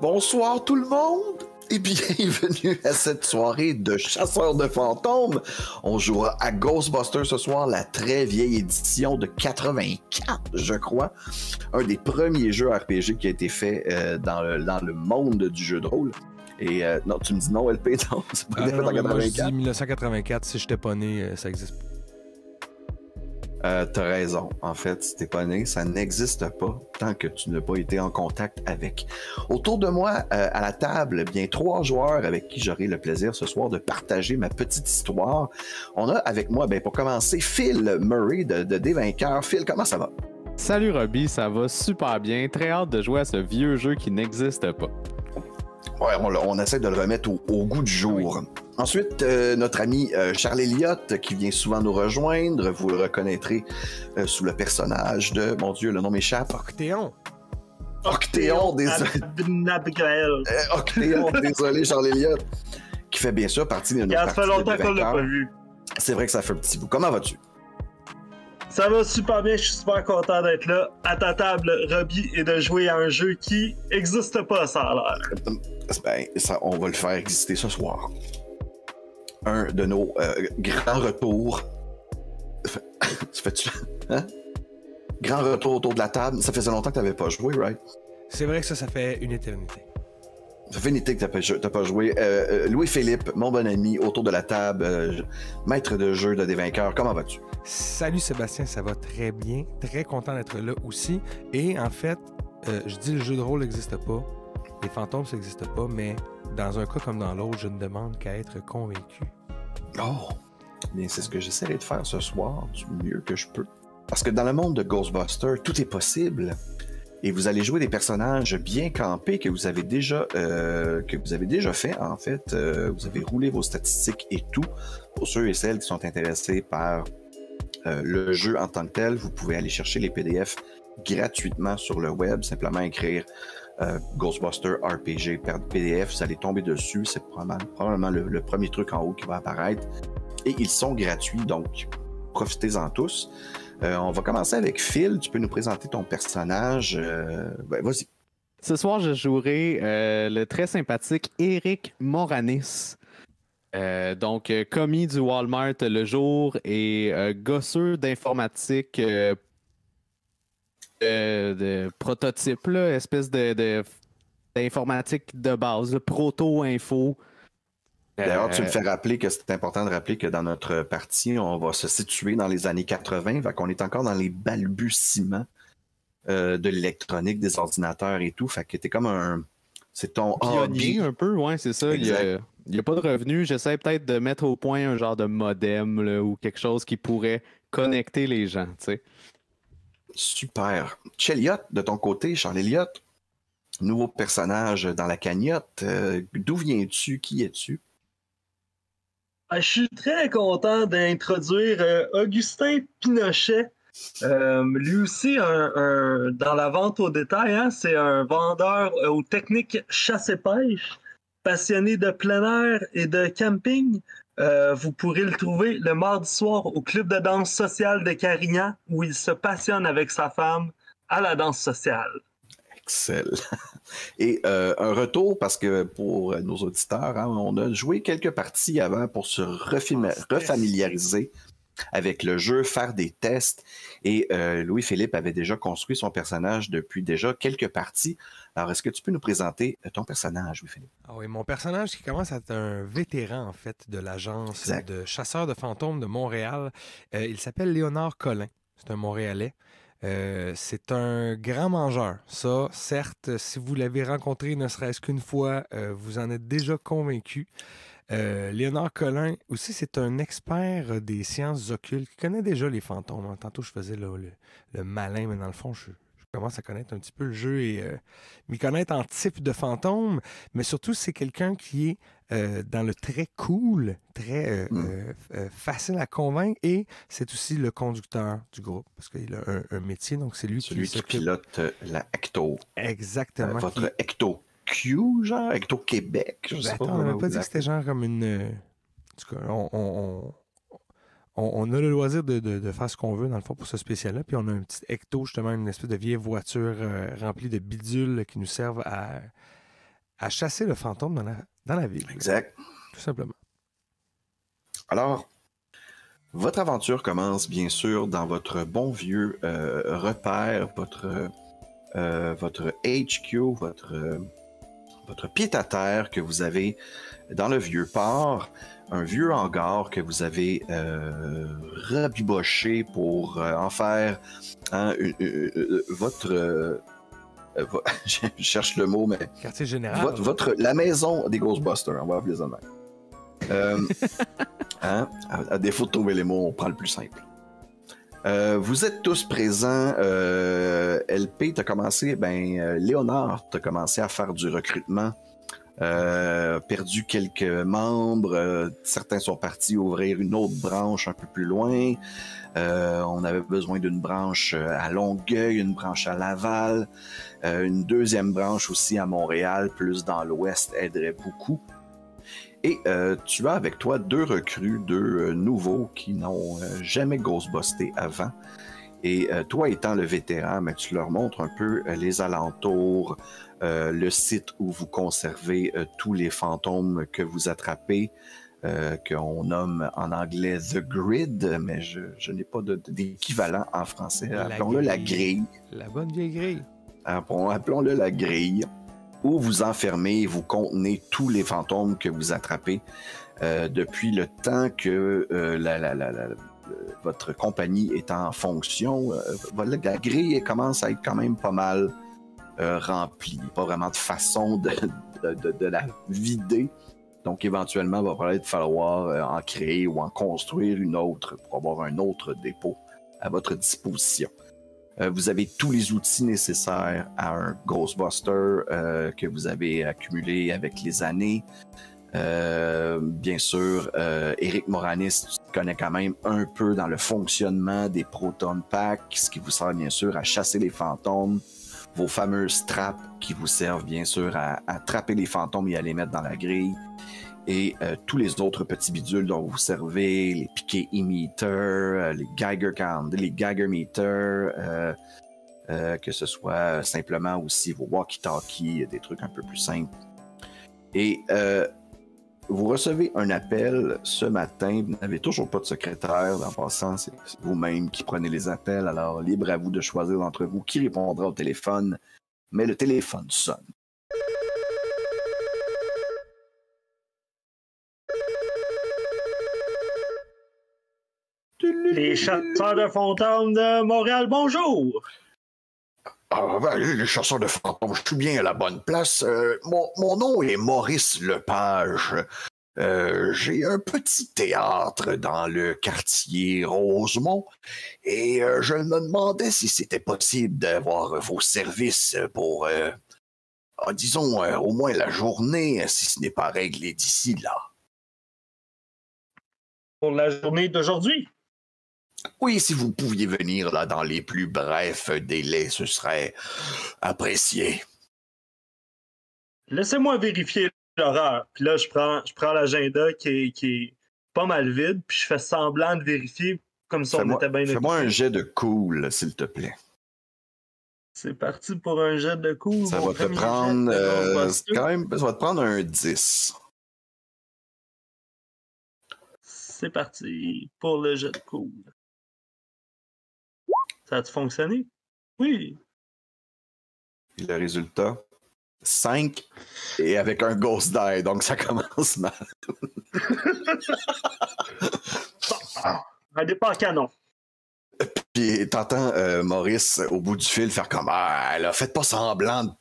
Bonsoir tout le monde et bienvenue à cette soirée de chasseurs de fantômes. On jouera à Ghostbusters ce soir, la très vieille édition de 84, je crois. Un des premiers jeux RPG qui a été fait dans le monde du jeu de rôle. Et non, tu me dis non, LP, non, c'est pas fait en 84. Moi, je dis 1984, si j'étais pas né, ça existe pas. T'as raison. En fait, si t'es pas né, ça n'existe pas tant que tu n'as pas été en contact avec. Autour de moi, à la table, bien 3 joueurs avec qui j'aurai le plaisir ce soir de partager ma petite histoire. On a avec moi, pour commencer, Phil Murray de Des Vainqueurs. Phil, comment ça va? Salut Robbie, ça va super bien. Très hâte de jouer à ce vieux jeu qui n'existe pas. Ouais, on essaie de le remettre au goût du jour. Oui. Ensuite, notre ami Charles Elliott, qui vient souvent nous rejoindre. Vous le reconnaîtrez sous le personnage de... Mon Dieu, le nom m'échappe. Octéon. Octéon, désolé. Octéon, désolé, Charles Elliott. Qui fait bien sûr partie de notre partie. Ça fait longtemps qu'on l'a pas vu. C'est vrai que ça fait un petit bout. Comment vas-tu? Ça va super bien, je suis super content d'être là à ta table, Robbie, et de jouer à un jeu qui n'existe pas, ça a l'air. Ça, on va le faire exister ce soir. Un de nos grands retours. Ça fait-tu? Hein? Grand retour autour de la table. Ça faisait longtemps que tu n'avais pas joué, right? C'est vrai que ça fait une éternité. Ça fait une éternité que tu n'as pas joué. Louis-Philippe, mon bon ami, autour de la table, maître de jeu de Des Vainqueurs, comment vas-tu? Salut Sébastien, ça va très bien. Très content d'être là aussi. Et en fait, je dis le jeu de rôle n'existe pas. Les fantômes, ça n'existe pas, mais dans un cas comme dans l'autre, je ne demande qu'à être convaincu. Oh! Bien, c'est ce que j'essaierai de faire ce soir du mieux que je peux. Parce que dans le monde de Ghostbusters, tout est possible. Et vous allez jouer des personnages bien campés que vous avez déjà fait, en fait. Vous avez roulé vos statistiques et tout. Pour ceux et celles qui sont intéressés par le jeu en tant que tel, vous pouvez aller chercher les PDF gratuitement sur le web. Simplement écrire Ghostbusters RPG PDF. Vous allez tomber dessus. C'est probablement le premier truc en haut qui va apparaître. Et ils sont gratuits, donc profitez-en tous. On va commencer avec Phil. Tu peux nous présenter ton personnage. Vas-y. Ce soir, je jouerai le très sympathique Eric Moranis. Donc, commis du Walmart le jour et gosseux d'informatique de prototype, là, espèce d'informatique de base, proto-info. D'ailleurs, tu me fais rappeler que c'est important de rappeler que dans notre partie, on va se situer dans les années 80, fait qu'on est encore dans les balbutiements de l'électronique, des ordinateurs et tout, fait que t'es comme un... C'est ton pionnier un peu, ouais, c'est ça. Il n'y a pas de revenus. J'essaie peut-être de mettre au point un genre de modem là, ou quelque chose qui pourrait connecter les gens, tu sais. Super. Elliott, de ton côté, Charles Elliott, nouveau personnage dans la cagnotte. D'où viens-tu? Qui es-tu? Je suis très content d'introduire Augustin Pinochet. Lui aussi, dans la vente au détail, hein, c'est un vendeur aux techniques chasse et pêche, passionné de plein air et de camping. Vous pourrez le trouver le mardi soir au club de danse sociale de Carignan, où il se passionne avec sa femme à la danse sociale. Excellent. Et un retour, parce que pour nos auditeurs, hein, on a joué quelques parties avant pour se refamiliariser avec le jeu, faire des tests. Et Louis-Philippe avait déjà construit son personnage depuis déjà quelques parties. Alors, est-ce que tu peux nous présenter ton personnage, Louis-Philippe? Ah oui, mon personnage qui commence à être un vétéran, en fait, de l'agence de chasseurs de fantômes de Montréal. Il s'appelle Léonard Collin. C'est un Montréalais. C'est un grand mangeur. Ça, certes, si vous l'avez rencontré ne serait-ce qu'une fois, vous en êtes déjà convaincu. Léonard Collin, aussi, c'est un expert des sciences occultes qui connaît déjà les fantômes. Tantôt, je faisais le malin, mais dans le fond, je commence à connaître un petit peu le jeu et m'y connaître en type de fantôme. Mais surtout, c'est quelqu'un qui est dans le très cool, très facile à convaincre, et c'est aussi le conducteur du groupe, parce qu'il a un métier, donc c'est lui qui pilote la Ecto. Exactement. Votre Ecto Q, genre Ecto Québec, je sais pas. On n'avait pas dit que c'était genre comme une... En tout cas, on a le loisir de faire ce qu'on veut, dans le fond, pour ce spécial-là. Puis on a un petit Ecto, justement, une espèce de vieille voiture remplie de bidules qui nous servent à chasser le fantôme dans la ville. Exact. Tout simplement. Alors, votre aventure commence bien sûr dans votre bon vieux repère, votre HQ, votre pied-à-terre que vous avez dans le vieux port, un vieux hangar que vous avez rabiboché pour en faire votre... je cherche le mot, mais... Quartier général. La maison des Ghostbusters, on va appeler ça de même. À défaut de trouver les mots, on prend le plus simple. Vous êtes tous présents. LP, t'as commencé, Léonard, t'as commencé à faire du recrutement. Perdu quelques membres. Certains sont partis ouvrir une autre branche un peu plus loin. On avait besoin d'une branche à Longueuil, une branche à Laval. Une deuxième branche aussi à Montréal, plus dans l'ouest, aiderait beaucoup. Et tu as avec toi 2 recrues, 2 nouveaux qui n'ont jamais ghostbusté avant. Et toi étant le vétéran, mais tu leur montres un peu les alentours, le site où vous conservez tous les fantômes que vous attrapez, qu'on nomme en anglais The Grid, mais je n'ai pas d'équivalent en français. Appelons-le la grille. La bonne vieille grille. Appelons-le la grille. Où vous enfermez et vous contenez tous les fantômes que vous attrapez depuis le temps que votre compagnie est en fonction. La grille commence à être quand même pas mal remplie. Pas vraiment de façon de la vider. Donc éventuellement, il va peut-être falloir en créer ou en construire une autre pour avoir un autre dépôt à votre disposition. Vous avez tous les outils nécessaires à un Ghostbuster que vous avez accumulé avec les années. Bien sûr, Éric Moranis connaît quand même un peu dans le fonctionnement des Proton Packs, ce qui vous sert bien sûr à chasser les fantômes. Vos fameuses trappes qui vous servent bien sûr à attraper les fantômes et à les mettre dans la grille. Et tous les autres petits bidules dont vous servez, les piquets emitters, les Geiger Count, les Geiger meters, que ce soit simplement aussi vos walkie-talkies, des trucs un peu plus simples. Et vous recevez un appel ce matin, vous n'avez toujours pas de secrétaire, en passant, c'est vous-même qui prenez les appels, alors libre à vous de choisir d'entre vous qui répondra au téléphone, mais le téléphone sonne. Les chasseurs de fantômes de Montréal, bonjour! Les chasseurs de fantômes, je suis bien à la bonne place. Mon nom est Maurice Lepage. J'ai un petit théâtre dans le quartier Rosemont et je me demandais si c'était possible d'avoir vos services pour, disons, au moins la journée, si ce n'est pas réglé d'ici là. Pour la journée d'aujourd'hui? Oui, si vous pouviez venir là dans les plus brefs délais, ce serait apprécié. Laissez-moi vérifier l'horaire. Puis là, je prends l'agenda qui est pas mal vide, puis je fais semblant de vérifier comme si on était bien occupé. Fais-moi un jet de cool, s'il te plaît. C'est parti pour un jet de cool. Ça va te prendre ça va te prendre un 10. C'est parti pour le jet de cool. Ça a-tu fonctionné? Oui. Et le résultat? 5 et avec un ghost die, donc ça commence mal. Un départ canon. Puis t'entends Maurice au bout du fil faire comme là, faites pas semblant de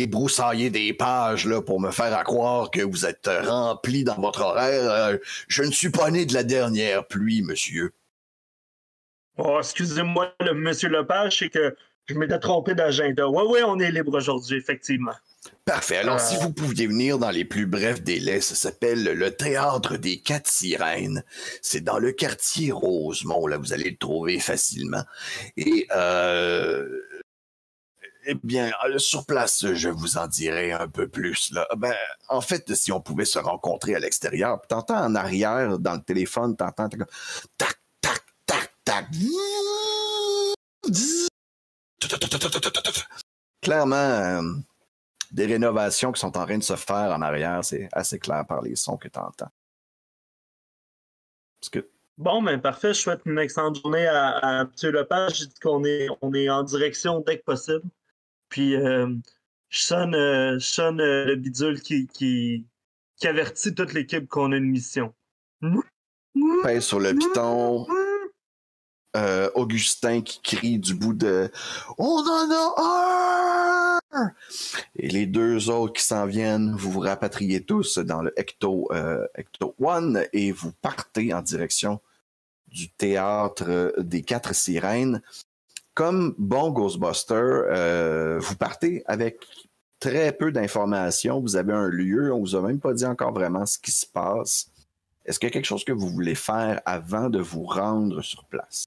broussailler des pages là, pour me faire croire que vous êtes rempli dans votre horaire. Je ne suis pas né de la dernière pluie, monsieur. Oh, excusez-moi, monsieur Lepage, c'est que je m'étais trompé d'agenda. Oui, on est libre aujourd'hui, effectivement. Parfait. Alors, si vous pouviez venir dans les plus brefs délais, ça s'appelle le Théâtre des Quatre Sirènes. C'est dans le quartier Rosemont. Là, vous allez le trouver facilement. Et, eh bien, sur place, je vous en dirai un peu plus. Là. En fait, si on pouvait se rencontrer à l'extérieur, t'entends en arrière, dans le téléphone, t'entends comme tac, tac, tac, tac. Clairement, des rénovations qui sont en train de se faire en arrière. C'est assez clair par les sons que tu entends. Parce que... Bon, ben parfait. Je souhaite une excellente journée à M. Lepage. J'ai dit qu'on est en direction dès que possible. Puis, je sonne le bidule qui avertit toute l'équipe qu'on a une mission. Pèse sur le piton. Augustin qui crie du bout de « On en a un! » Et les deux autres qui s'en viennent, vous vous rapatriez tous dans le Ecto One et vous partez en direction du théâtre des Quatre Sirènes. Comme bon Ghostbuster, vous partez avec très peu d'informations. Vous avez un lieu, on vous a même pas dit encore vraiment ce qui se passe. Est-ce qu'il y a quelque chose que vous voulez faire avant de vous rendre sur place?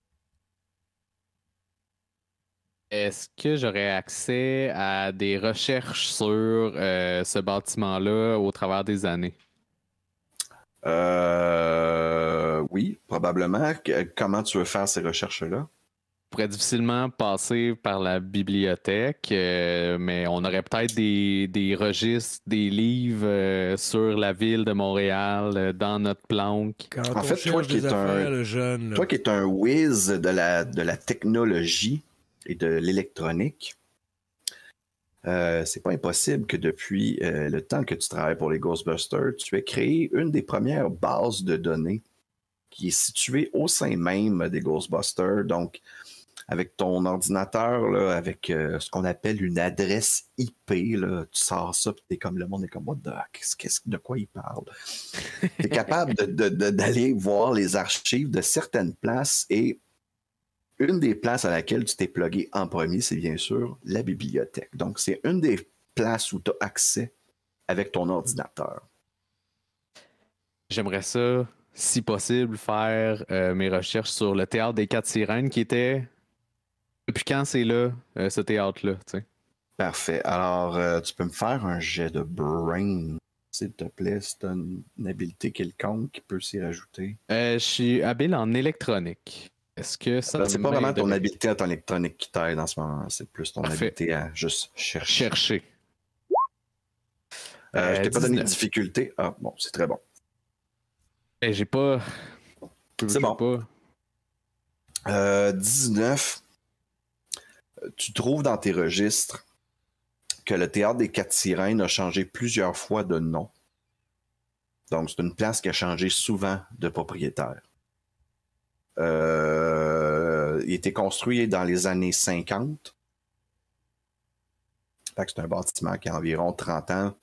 Est-ce que j'aurais accès à des recherches sur ce bâtiment-là au travers des années? Oui, probablement. Comment tu veux faire ces recherches-là? Je pourrais difficilement passer par la bibliothèque, mais on aurait peut-être des registres, des livres sur la ville de Montréal dans notre planque. Quand En on fait, cherche des affaires, le jeune, là. Toi qui es un whiz de la technologie et de l'électronique, c'est pas impossible que depuis le temps que tu travailles pour les Ghostbusters, tu aies créé une des premières bases de données qui est située au sein même des Ghostbusters. Donc, avec ton ordinateur, là, avec ce qu'on appelle une adresse IP, là, tu sors ça, puis le monde est comme, what the fuck, de quoi il parle? Tu es capable d'aller voir les archives de certaines places et une des places à laquelle tu t'es plugué en premier, c'est bien sûr la bibliothèque. Donc, c'est une des places où tu as accès avec ton ordinateur. J'aimerais ça, si possible, faire mes recherches sur le théâtre des Quatre Sirènes qui était... Depuis quand c'est là, ce théâtre-là, tu sais? Parfait. Alors, tu peux me faire un jet de brain, s'il te plaît, si tu as une habileté quelconque qui peut s'y rajouter. Je suis habile en électronique. Est-ce que ça... C'est pas vraiment ton habileté en électronique qui t'aide en ce moment, c'est plus ton habileté à juste chercher. Je t'ai pas donné de difficulté. Ah, bon, c'est très bon. J'ai pas... C'est bon. Pas. 19... Tu trouves dans tes registres que le théâtre des Quatre Sirènes a changé plusieurs fois de nom. Donc, c'est une place qui a changé souvent de propriétaire. Il a été construit dans les années 50. Fait que c'est un bâtiment qui a environ 30 ans.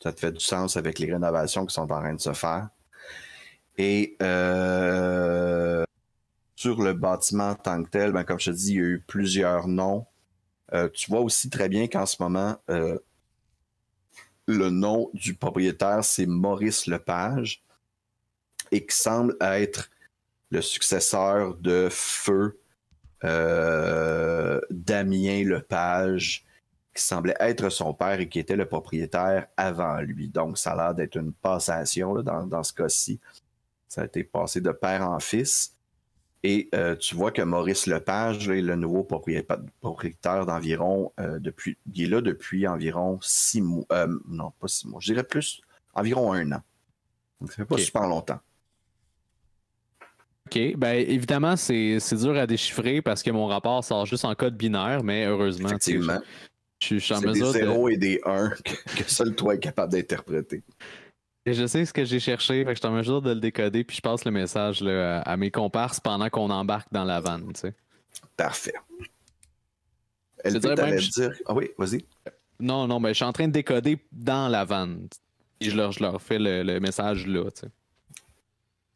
Ça te fait du sens avec les rénovations qui sont en train de se faire. Et sur le bâtiment en tant que tel, ben, comme je te dis, il y a eu plusieurs noms. Tu vois aussi très bien qu'en ce moment, le nom du propriétaire, c'est Maurice Lepage et qui semble être le successeur de feu Damien Lepage, qui semblait être son père et qui était le propriétaire avant lui. Donc, ça a l'air d'être une passation là, dans ce cas-ci. Ça a été passé de père en fils. Et tu vois que Maurice Lepage là, est le nouveau propriétaire d'environ depuis. Il est là depuis environ 6 mois. Non, pas 6 mois. Je dirais plus environ 1 an. Donc ça fait pas super longtemps. OK. Ben évidemment, c'est dur à déchiffrer parce que mon rapport sort juste en code binaire, mais heureusement, effectivement. Je suis en c'est mesure des 0 et des 1 que seul toi est capable d'interpréter. Et je sais ce que j'ai cherché, fait que je suis en mesure de le décoder, puis je passe le message là, à mes comparses pendant qu'on embarque dans la vanne, tu sais. Parfait. Elle peut dire... Ah oui, vas-y. Non, mais je suis en train de décoder dans la vanne. Et je leur fais le message là, tu sais.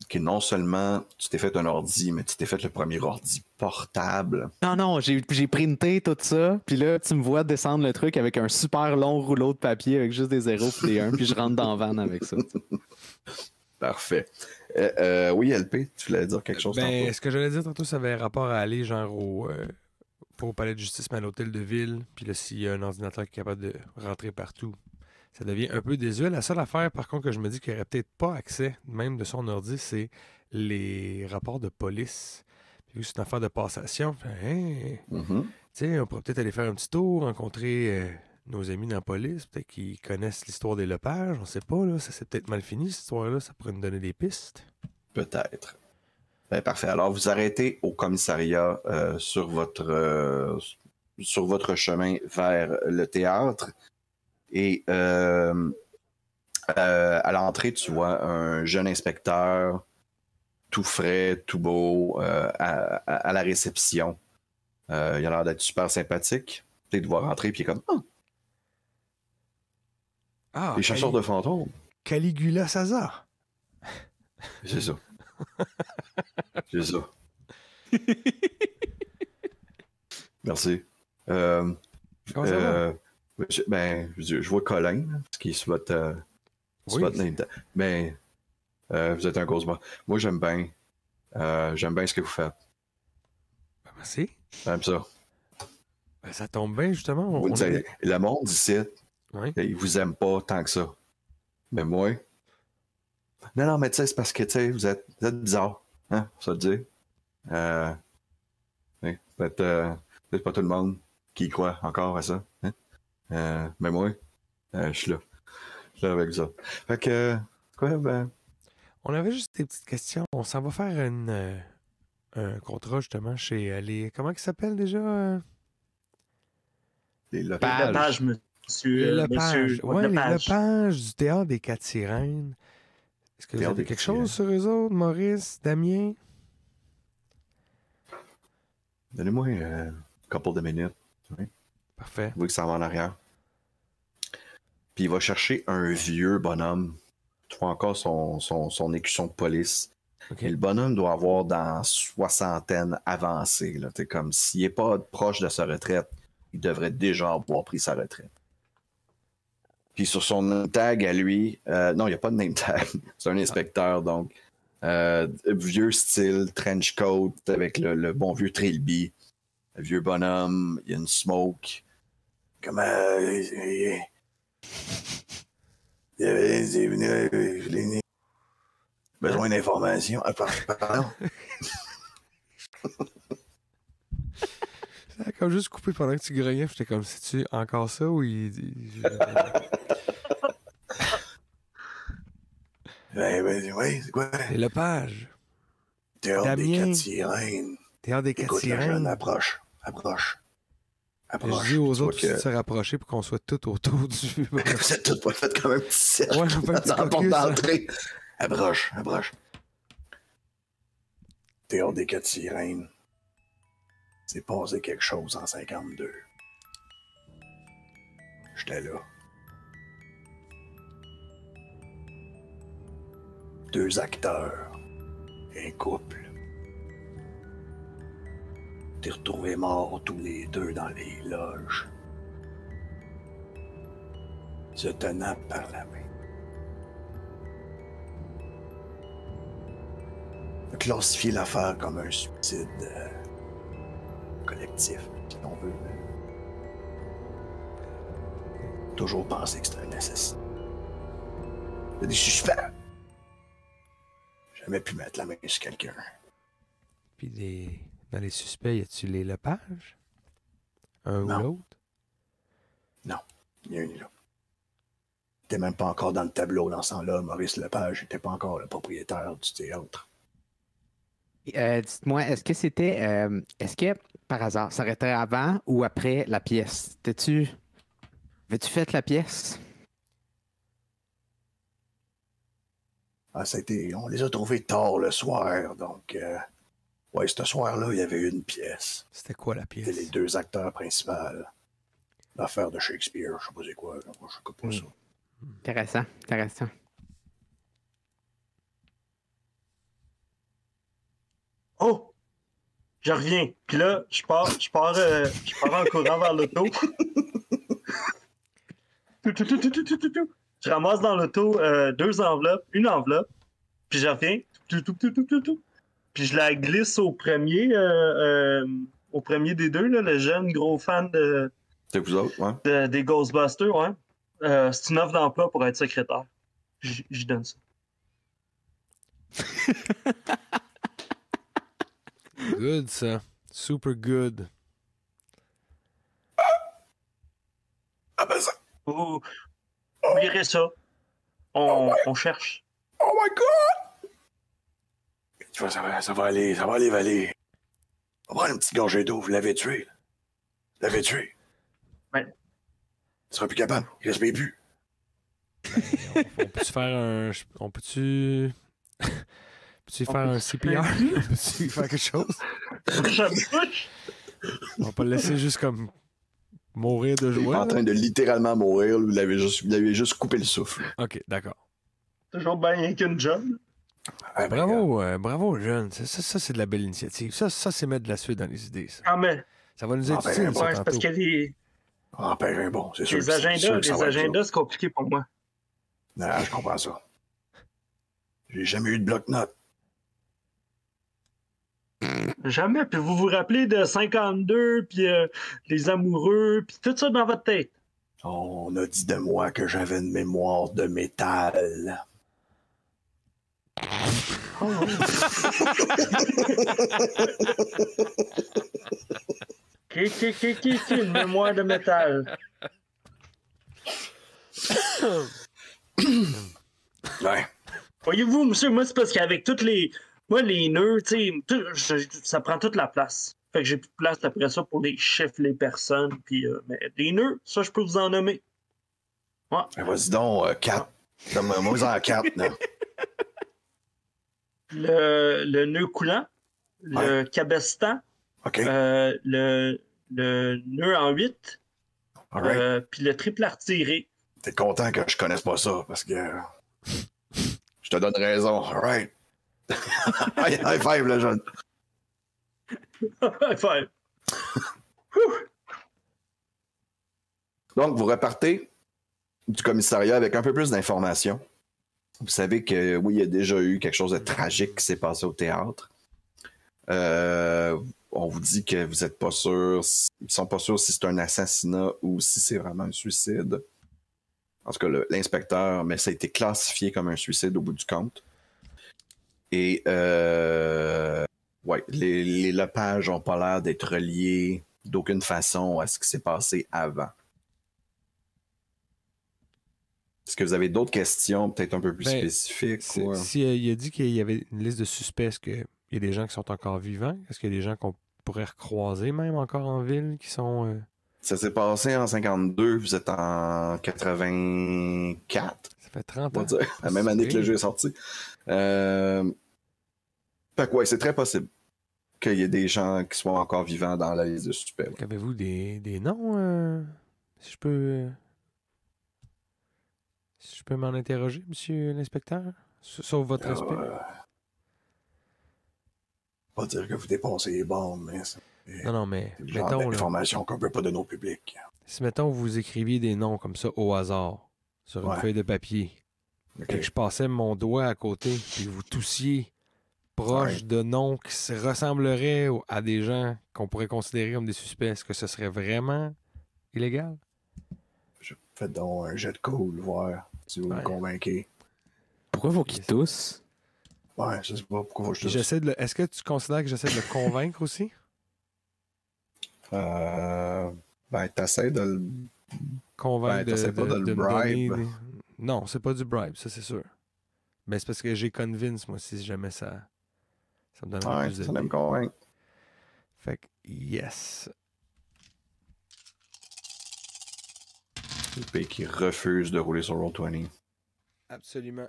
Que non seulement tu t'es fait un ordi, mais tu t'es fait le premier ordi portable. Non, j'ai printé tout ça, puis là, tu me vois descendre le truc avec un super long rouleau de papier avec juste des 0 et des 1, puis je rentre dans la vanne avec ça. Parfait. Oui, LP, tu voulais dire quelque chose tantôt? Ce que j'allais dire tantôt, ça avait rapport à aller genre pas au palais de justice, mais à l'hôtel de ville. Puis là, s'il y a un ordinateur qui est capable de rentrer partout, ça devient un peu désuet. La seule affaire, par contre, que je me dis qu'il n'y aurait peut-être pas accès, même de son ordi, c'est les rapports de police. Puis vu que c'est une affaire de passation, tu sais, on pourrait peut-être aller faire un petit tour, rencontrer nos amis dans la police, peut-être qu'ils connaissent l'histoire des Lepage, on sait pas, là. Ça s'est peut-être mal fini, cette histoire-là. Ça pourrait nous donner des pistes. Peut-être. Ben, parfait. Alors, vous arrêtez au commissariat sur votre chemin vers le théâtre. Et à l'entrée, tu vois un jeune inspecteur, tout frais, tout beau, à la réception. Il a l'air d'être super sympathique. Peut-être de voir rentrer, puis il est comme les chasseurs de fantômes. Caligula Sazar. C'est ça. C'est ça. Merci. Comment ça va? Je vois Colin, qui est sur votre name tag. Mais vous êtes un Ghostbuster. Moi, j'aime bien ce que vous faites. Ben, merci. J'aime ça. Ben, ça tombe bien, justement. Le monde ici, oui. il vous aime pas tant que ça. Mais moi... Non, mais tu sais, c'est parce que, tu sais, vous êtes bizarre. Hein, ça te dit. Peut-être pas tout le monde qui croit encore à ça. Hein? Mais moi, je suis là. Je suis là avec ça. Fait que, quoi, On avait juste des petites questions. On s'en va faire un contrat, justement, chez les... Comment ils s'appellent déjà? Les Lepage, monsieur. Les Lepage. Ouais, les Lepage. Lepage du Théâtre des Quatre Sirènes. Est-ce que vous avez quelque chose sur eux autres, Maurice, Damien? Donnez-moi un couple de minutes. Oui. Parfait. Vous voyez que ça va en arrière. Puis il va chercher un vieux bonhomme. Tu vois encore son écusson de police. Okay. Et le bonhomme doit avoir dans soixantaine avancée. Là. Comme s'il n'est pas proche de sa retraite, il devrait déjà avoir pris sa retraite. Puis sur son name tag à lui, non, il n'y a pas de name tag. C'est un inspecteur, donc vieux style, trench coat avec le bon vieux trilby. Le vieux bonhomme, il y a une smoke. Comment besoin d'informations. Pardon. Ça a comme juste coupé pendant que tu grognais. J'étais comme, sais-tu encore ça ou il... Oui, c'est quoi? Les Lepage. Théâtre des Quatre Sirènes. Théâtre des Quatre Sirènes. Approche. Je dis aux autres de se rapprocher pour qu'on soit tous autour du... Vous êtes tous pas fait comme un petit cercle. Ouais, on fait un petit dans la porte caucus, d'entrée. Approche. Théâtre des Quatre Sirènes. C'est passé quelque chose en 52. J'étais là. 2 acteurs. Un couple. T'es retrouvés morts tous les deux dans les loges. Se tenant par la main. Classifier l'affaire comme un suicide collectif, si on veut. Toujours penser que c'est un assassin. Il y a des suspects. Jamais pu mettre la main sur quelqu'un. Puis dans les suspects, y a-tu les Lepage? Un Non. ou l'autre? Non, ni un ni l'autre. T'es même pas encore dans le tableau dans ce temps-là. Maurice Lepage n'était pas encore le propriétaire du théâtre. Dites-moi, est-ce que par hasard, ça aurait été avant ou après la pièce? Avais-tu fait la pièce? Ah, on les a trouvés tard le soir, donc... ouais, ce soir-là, il y avait une pièce. C'était quoi la pièce? C'était les 2 acteurs principaux. L'affaire de Shakespeare, je sais pas c'est quoi. Je sais pas ça. Intéressant. Oh! Je reviens. Puis là, je pars en courant vers l'auto. Je ramasse dans l'auto 2 enveloppes, une enveloppe, puis je reviens. Puis je la glisse au premier des deux, là, le jeune gros fan C'est vous autres, ouais? des Ghostbusters, ouais. C'est une offre d'emploi pour être secrétaire. J'y donne ça. Good, ça. Super good. Ah ben vous lirez ça. On cherche. Oh my God! Tu vois, ça va aller, Valer. On va prendre une petite gorgée d'eau, vous l'avez tué. Vous l'avez tué. Ouais. Tu seras plus capable, il respire plus. On peut-tu faire un... On peut-tu... Peux-tu faire un CPR? Peux-tu faire quelque chose? On va pas le laisser juste comme mourir de Il est joie. pas en train de littéralement mourir, vous l'avez juste coupé le souffle. Ok, d'accord. Toujours bien qu'une job. Ah, ben, Bravo, jeune. Ça, c'est de la belle initiative. Ça, c'est mettre de la suite dans les idées. Ça, Ah, mais. ça va nous être utile, Ouais, ça, c'est parce tantôt. qu'il y a des. Ah, ben bon, c'est sûr. Les agendas, c'est compliqué pour moi. Non, je comprends ça. J'ai jamais eu de bloc-notes. Jamais. Puis vous vous rappelez de 52, puis les amoureux, puis tout ça dans votre tête. On a dit de moi que j'avais une mémoire de métal. Une mémoire de métal. Ouais. Voyez-vous, monsieur, moi, c'est parce qu'avec toutes les. Moi, les nœuds, tu sais, ça prend toute la place. Fait que j'ai plus de place après ça pour les chiffres, les personnes, puis. Mais les nœuds, ça, je peux vous en nommer. Ouais. Ben, vas-y donc, 4. Donne-moi en 4, là. Le nœud coulant, le cabestan, OK. le nœud en 8, All right. puis le triple artiré. T'es content que je connaisse pas ça, parce que... je te donne raison. All right. High five, le jeune. High five. Donc, vous repartez du commissariat avec un peu plus d'informations. Vous savez que, oui, il y a déjà eu quelque chose de tragique qui s'est passé au théâtre. On vous dit que vous n'êtes pas sûr, ils sont pas sûrs si c'est un assassinat ou si c'est vraiment un suicide. En tout cas, l'inspecteur, mais ça a été classifié comme un suicide au bout du compte. Et, ouais, les Lepage n'ont pas l'air d'être reliés d'aucune façon à ce qui s'est passé avant. Est-ce que vous avez d'autres questions, peut-être un peu plus spécifiques? Si il a dit qu'il y avait une liste de suspects, est-ce qu'il y a des gens qui sont encore vivants? Est-ce qu'il y a des gens qu'on pourrait recroiser même encore en ville qui sont... Ça s'est passé en 52, vous êtes en 84. Ça fait 30 on ans. va dire, la même année que le jeu est sorti. Fait que ouais, c'est très possible qu'il y ait des gens qui soient encore vivants dans la liste de suspects. Ouais. Avez-vous des noms? Si je peux... Si je peux m'en interroger, monsieur l'inspecteur? Sauf votre respect. Pas dire que vous dépensez les bombes, mais... Non, mais c'est le genre mettons... d'information qu'on peut pas donner au public. Si, mettons, vous écriviez des noms comme ça au hasard, sur une feuille de papier, et que je passais mon doigt à côté, et que vous toussiez proche de noms qui se ressembleraient à des gens qu'on pourrait considérer comme des suspects, est-ce que ce serait vraiment illégal? Faites donc un jet de cool, voir si vous me convainquez. Pourquoi faut qu'il tousse? Ouais, je sais pas pourquoi je tousse. Est-ce que tu considères que j'essaie de le convaincre aussi? Ben, t'essaies de le... Convaincre t'essaies pas de le bribe. Non, c'est pas du bribe, ça c'est sûr. Mais c'est parce que j'ai convince, moi, si jamais ça me donne plus de... ça me convaincre. Fait que, yes. Le pays qui refuse de rouler sur Roll20. Absolument.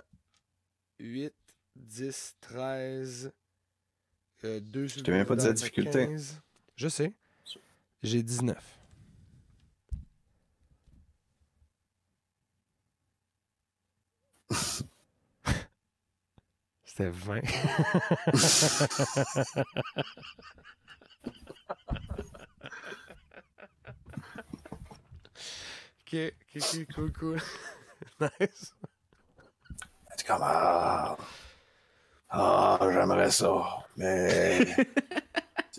8, 10, 13, 2 sur Je t'ai même pas dit la difficulté. 15. Je sais. J'ai 19. C'était 20. Ok, cool. Nice. C'est comme j'aimerais ça, mais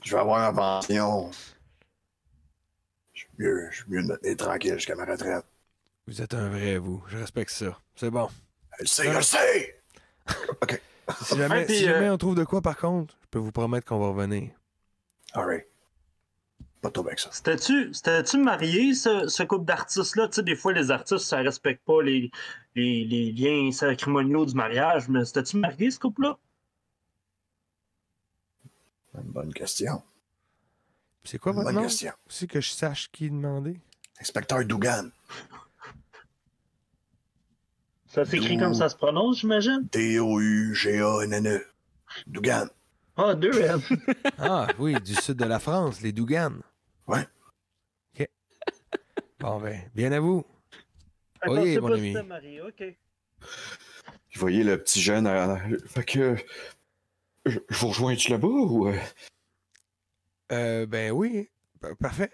je vais avoir ma pension. Je suis mieux de me tenir tranquille jusqu'à ma retraite. Vous êtes un vrai, vous. Je respecte ça. C'est bon. Je le sais! OK. Si jamais on trouve de quoi, par contre, je peux vous promettre qu'on va revenir. All right. Pas trop bien que ça. C'était-tu marié, ce couple d'artistes-là? Tu sais, des fois, les artistes, ça respecte pas les liens matrimoniaux du mariage, mais c'était-tu marié, ce couple-là? Une bonne question. C'est quoi Une votre bonne nom? question. C'est que je sache qui demander. Inspecteur Dougan. Ça s'écrit comme ça se prononce, j'imagine? D-O-U-G-A-N-N-E. Dougan. Ah, 2 N. Ah oui, du sud de la France, les Douganes. Ouais. OK. Bon, ben, bien à vous. Je Oui, pensais mon pas ami. que c'était marié, OK. Vous voyez le petit jeune. Fait que. Je vous rejoins-tu là-bas ou. Ben oui, parfait.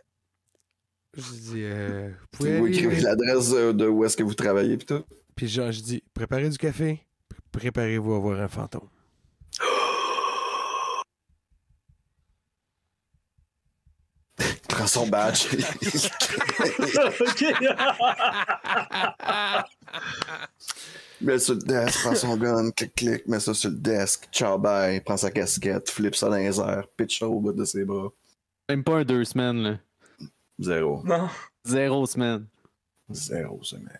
Je dis, vous Vous pouvez aller... écrivez l'adresse de où est-ce que vous travaillez pis tout? Puis genre, je dis, préparez du café, préparez-vous à voir un fantôme. Il prend son badge. OK. Met sur le desk, prend son gun, clic, met ça sur le desk, ciao bye, prend sa casquette, flippe ça dans les airs, pitch ça au bout de ses bras. Même pas un 2 semaines, là. 0. Non. 0 semaine. 0 semaine.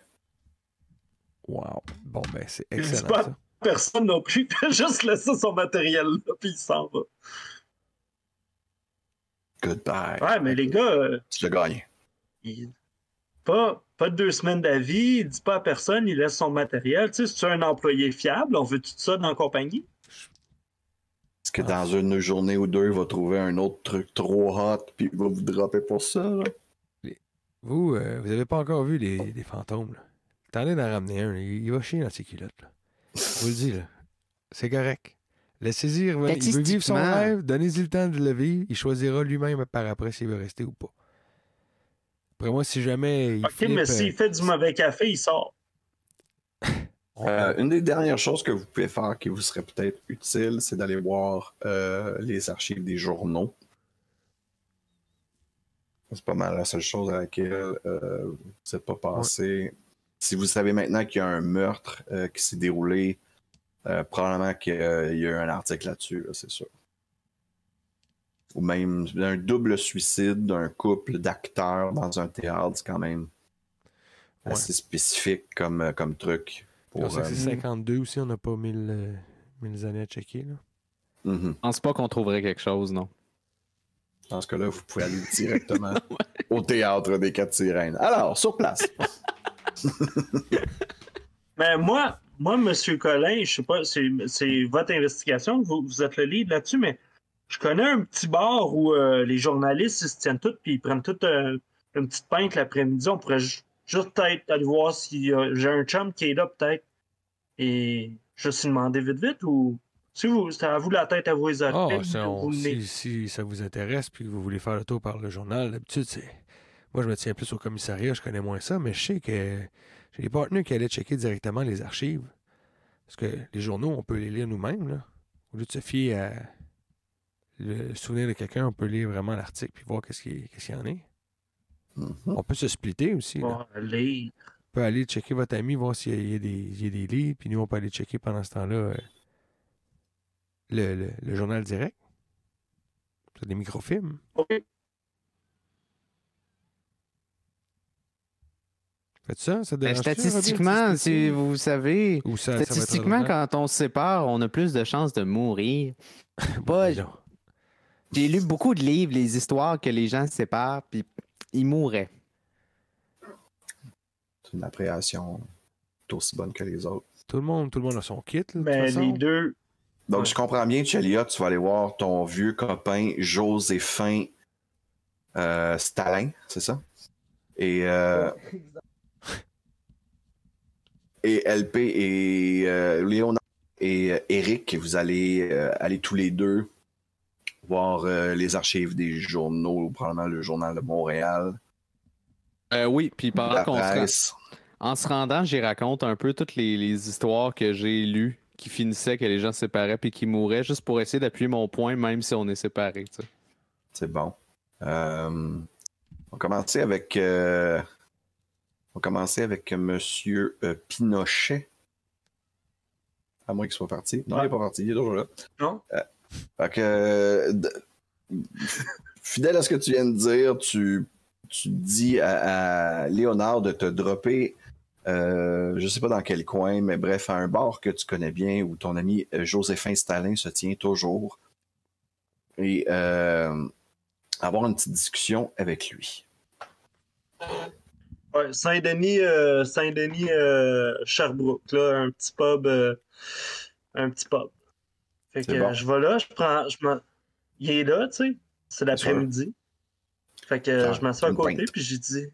Wow. Bon, ben, c'est Il dit excellent, pas ça. personne non plus. Il fait juste laisser son matériel là, puis il s'en va. Goodbye. Ouais, mais les gars, Tu l'as gagné. pas de 2 semaines d'avis, il dit pas à personne, il laisse son matériel. Tu sais, si tu es un employé fiable, on veut tout ça dans la compagnie? Est-ce que dans une journée ou deux, il va trouver un autre truc trop hot puis il va vous dropper pour ça, là? Vous avez pas encore vu les fantômes, là. Attendez d'en ramener un, il va chier dans ses culottes, là. Je vous le dis, là. C'est correct. Laissez-y revenir. Il veut vivre son Statistiquement. rêve, donnez-y le temps de le vivre, il choisira lui-même par après s'il veut rester ou pas. Après moi, si jamais il OK, flippe, mais s'il fait du mauvais café, il sort. Une des dernières choses que vous pouvez faire qui vous serait peut-être utile, c'est d'aller voir les archives des journaux. C'est pas mal la seule chose à laquelle vous n'êtes pas passé. Ouais. Si vous savez maintenant qu'il y a un meurtre qui s'est déroulé, probablement qu'il y a eu un article là-dessus, là, c'est sûr. Ou même un double suicide d'un couple d'acteurs dans un théâtre, c'est quand même assez spécifique comme truc. On sait que c'est 52 aussi, on n'a pas 1000 années à checker. Là. Je pense pas qu'on trouverait quelque chose, non. Dans ce cas-là, vous pouvez aller directement au théâtre des Quatre Sirènes. Alors, sur place. Mais moi, M. Collin, je sais pas, c'est votre investigation, vous êtes le lead là-dessus, mais je connais un petit bar où les journalistes ils se tiennent tous puis ils prennent toute une petite pinte l'après-midi. On pourrait juste peut-être aller voir si j'ai un chum qui est là peut-être et juste lui demander vite ou si c'est à vous la tête à vous les oreilles. Si ça vous intéresse puis que vous voulez faire le tour par le journal, d'habitude moi je me tiens plus au commissariat, je connais moins ça, mais je sais que j'ai des partenaires qui allaient checker directement les archives. Parce que les journaux, on peut les lire nous-mêmes, là. Au lieu de se fier à le souvenir de quelqu'un, on peut lire vraiment l'article puis voir qu'est-ce qu'il y en est. On peut se splitter aussi. Là. On peut aller checker votre ami, voir s'il y a des livres, puis nous, on peut aller checker pendant ce temps-là le journal direct. C'est des microfilms. OK. Faites ça? Ça dérange statistiquement, si vous savez, statistiquement, quand on se sépare, on a plus de chances de mourir. J'ai lu beaucoup de livres, les histoires que les gens se séparent, puis ils mourraient. C'est une appréhension aussi bonne que les autres. Tout le monde a son kit. Là, mais les deux. Donc, je comprends bien, Cheliot, tu vas aller voir ton vieux copain Joséphin Stalin, c'est ça? Et LP et Léonard et Eric, vous allez aller tous les deux voir les archives des journaux, probablement le Journal de Montréal. Oui, puis pendant qu'on en se rendant, j'y raconte un peu toutes les histoires que j'ai lues qui finissaient que les gens se séparaient puis qui mouraient, juste pour essayer d'appuyer mon point, même si on est séparés. Tu sais. C'est bon. On va commencer avec Monsieur Pinochet. À moins qu'il soit parti. Non, il n'est pas parti. Il est toujours là. Non. Fait que... fidèle à ce que tu viens de dire, tu dis à Léonard de te dropper, je sais pas dans quel coin, mais bref, à un bar que tu connais bien où ton ami Joséphin Stalin se tient toujours. Et avoir une petite discussion avec lui. Ouais, Saint-Denis, Sherbrooke, là, un petit pub. Fait que bon. je vais là, il est là, tu sais. C'est l'après-midi. Fait que je m'assois à côté, puis j'ai dit,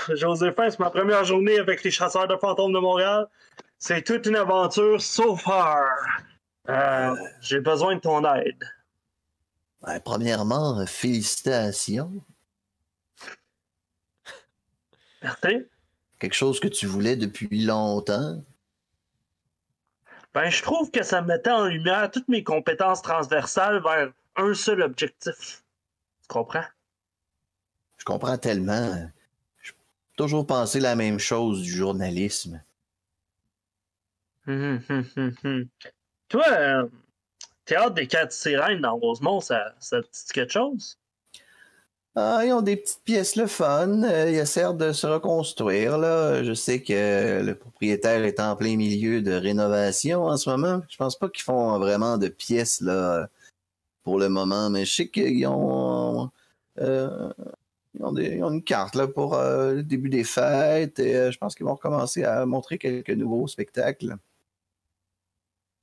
Joséphin, c'est ma première journée avec les chasseurs de fantômes de Montréal. C'est toute une aventure so far. J'ai besoin de ton aide. Ben, premièrement, félicitations. Merci. Quelque chose que tu voulais depuis longtemps. Ben, je trouve que ça mettait en lumière toutes mes compétences transversales vers un seul objectif. Tu comprends? Je comprends tellement. J'ai toujours pensé la même chose du journalisme. Toi, Théâtre des Quatre Sirènes dans Rosemont, ça te dit quelque chose? Ah, ils ont des petites pièces le fun. Ils essaient de se reconstruire, là. Je sais que le propriétaire est en plein milieu de rénovation en ce moment. Je pense pas qu'ils font vraiment de pièces, là, pour le moment, mais je sais qu'ils ont... ils ont une carte là, pour le début des fêtes et je pense qu'ils vont recommencer à montrer quelques nouveaux spectacles.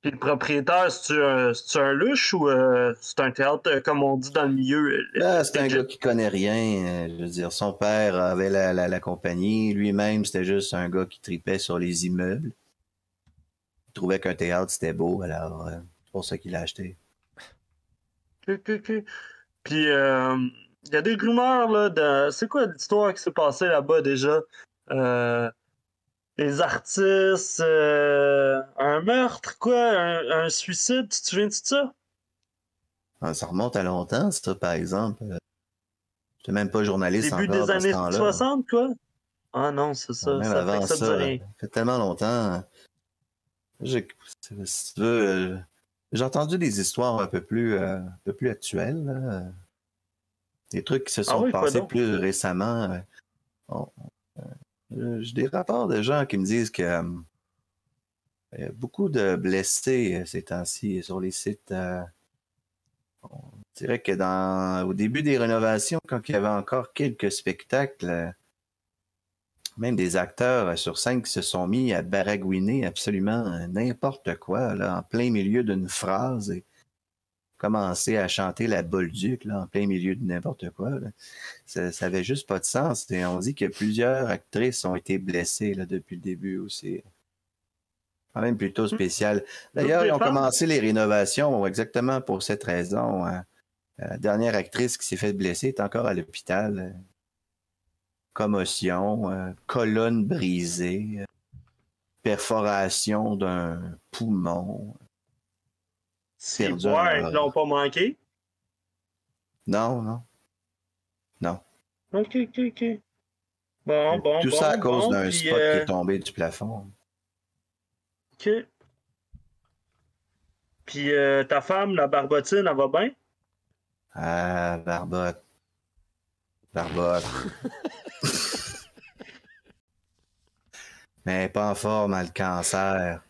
Puis le propriétaire, c'est-tu un louche ou c'est un théâtre, comme on dit dans le milieu? C'est un gars qui connaît rien. Je veux dire, son père avait la compagnie. Lui-même, c'était juste un gars qui tripait sur les immeubles. Il trouvait qu'un théâtre, c'était beau, alors c'est pour ça qu'il l'a acheté. Puis, il y a des rumeurs, là, c'est quoi l'histoire qui s'est passée là-bas déjà? Les artistes, un meurtre, quoi, un suicide, tu te souviens de ça? Ça remonte à longtemps, ça, par exemple. J'étais même pas journaliste Début encore des à ce années temps-là. 60, quoi? Ah non, c'est ça. Même Ça avant fait que ça dit rien. ça fait tellement longtemps. Si tu veux, j'ai entendu des histoires un peu plus actuelles. Là. Des trucs qui se sont passés plus récemment. J'ai des rapports de gens qui me disent que y a beaucoup de blessés ces temps-ci sur les sites. On dirait que au début des rénovations, quand il y avait encore quelques spectacles, même des acteurs sur scène qui se sont mis à baragouiner absolument n'importe quoi, là, en plein milieu d'une phrase et commencer à chanter la Bolduc là, en plein milieu de n'importe quoi. Là. Ça avait juste pas de sens. Et on dit que plusieurs actrices ont été blessées là, depuis le début aussi. Quand même plutôt spécial. D'ailleurs, ils ont commencé les rénovations exactement pour cette raison. Hein. La dernière actrice qui s'est fait blesser est encore à l'hôpital. Commotion, colonne brisée, perforation d'un poumon. C'est ouais, ils l'ont pas manqué? Non. OK. Bon. Tout ça à cause d'un spot qui est tombé du plafond. OK. Puis ta femme, la Barbotine, elle va bien? Ah, Barbotte. Mais pas en forme, elle a le cancer.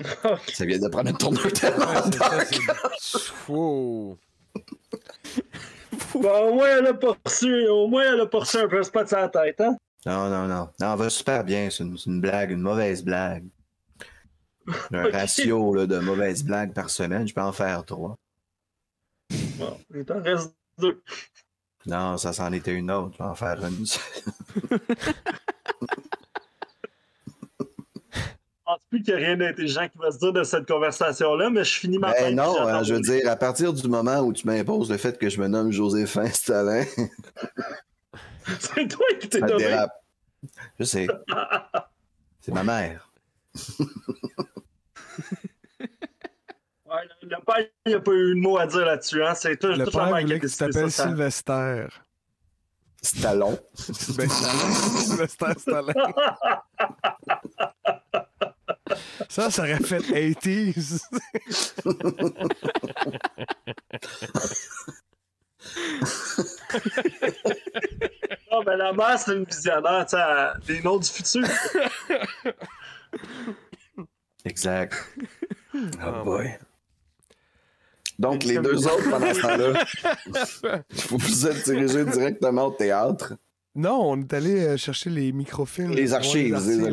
Okay. Ça vient de prendre une tournure tellement dark. Wow. Bon, au moins, elle a pas reçu un peu spot sur la tête, hein? Non, elle va super bien. C'est une blague, une mauvaise blague. Un ratio là, de mauvaises blagues par semaine, je peux en faire 3. Bon, il t'en reste 2. Non, ça s'en était une autre, je vais en faire une. Je pense plus qu'il n'y a rien d'intelligent qui va se dire de cette conversation-là, mais je finis ma tête. Non, je veux dire, à partir du moment où tu m'imposes le fait que je me nomme Joséphin Stalin. C'est toi qui t'es nommé. Je sais. C'est ma mère. Ouais, le père, il n'a pas eu de mot à dire là-dessus. Hein? C'est tout, le toute père la mère voulait qui que tu t'appelles ça. Sylvester. Stallon. Ben, Sylvester Stallin. Ça aurait fait 80s. Non, mais la mère, c'est une visionnaire, tu sais, les noms du futur. Exact. Oh Oh boy. Donc, les deux autres, pendant ce temps-là, vous vous êtes dirigés directement au théâtre. Non, on est allé chercher les microfilms. Les archives, on vous êtes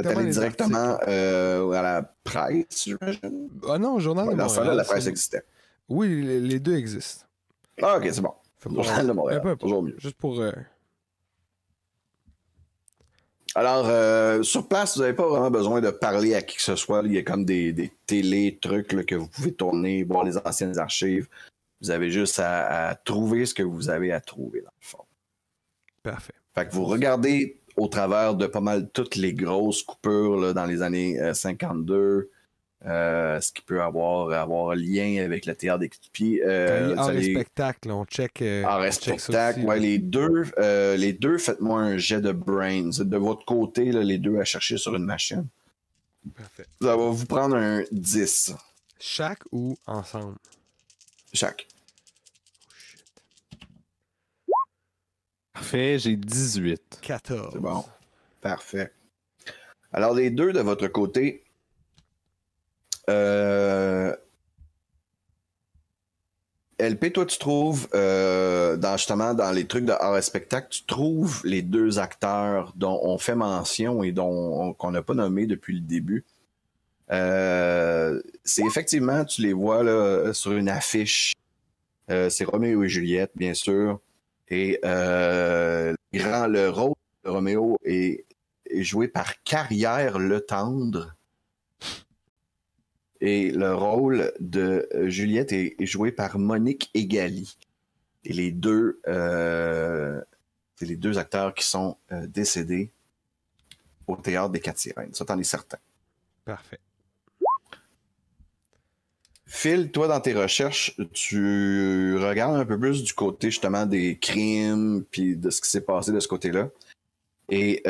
allé les directement articles. à la presse, j'imagine. Ah non, au Journal de Dans ce temps-là, Montréal. la presse existait. Oui, les deux existent. Ah, ok, c'est bon. Fait Journal de Montréal, peu importe. toujours mieux. Juste pour... Alors, sur place, vous n'avez pas vraiment besoin de parler à qui que ce soit. Il y a comme des télé trucs là, que vous pouvez tourner, voir les anciennes archives. Vous avez juste à trouver ce que vous avez à trouver, dans le fond. Parfait. Fait que vous regardez au travers de pas mal toutes les grosses coupures là, dans les années 52, ce qui peut avoir lien avec le théâtre des Pieds. Art et spectacle, on check. Art et spectacle, ouais, les deux, faites-moi un jet de brains. De votre côté, là, les deux à chercher sur une machine. Parfait. Ça va vous prendre un 10 Chaque ou ensemble? chaque. Oh shit. Parfait, j'ai 18. 14. C'est bon. Parfait. Alors, les deux de votre côté, LP, toi, tu trouves, justement, dans les trucs de art et spectacle, tu trouves les deux acteurs dont on fait mention et qu'on n'a pas nommé depuis le début. C'est effectivement, tu les vois là, sur une affiche. C'est Roméo et Juliette, bien sûr. Et le rôle de Roméo est joué par Carrière Le Tendre. Et le rôle de Juliette est joué par Monique Egali. Et c'est les deux acteurs qui sont décédés au Théâtre des Quatre-Sirènes. Ça, t'en es certain. Parfait. Phil, toi, dans tes recherches, tu regardes un peu plus du côté, justement, des crimes, puis de ce qui s'est passé de ce côté-là. Et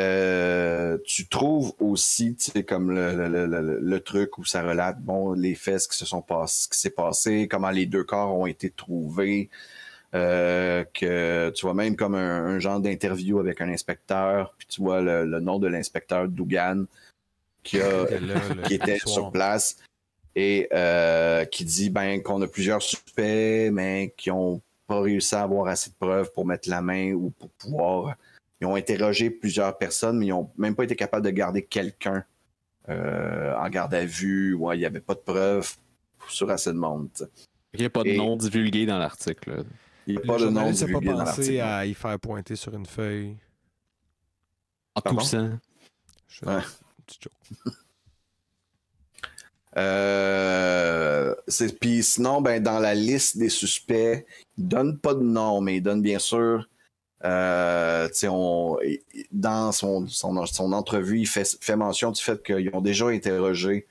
tu trouves aussi, tu sais, comme le truc où ça relate, bon, les faits, ce qui s'est passé, comment les deux corps ont été trouvés, que tu vois même comme un genre d'interview avec un inspecteur, puis tu vois le nom de l'inspecteur Dougan qui était sur place et qui dit ben qu'on a plusieurs suspects, mais qui ont pas réussi à avoir assez de preuves pour mettre la main ou pour pouvoir. Ils ont interrogé plusieurs personnes, mais ils n'ont même pas été capables de garder quelqu'un en garde à vue. Ouais, il n'y avait pas de preuves sur assez de monde. Il n'y a pas de nom divulgué dans l'article. Il n'y a pas de nom divulgué dans l'article. J'ai pas pensé à y faire pointer sur une feuille. En toussant. Ouais. Petit joke. Puis sinon, ben, dans la liste des suspects, il donne pas de nom, mais il donne bien sûr dans son entrevue, il fait mention du fait qu'ils ont déjà interrogé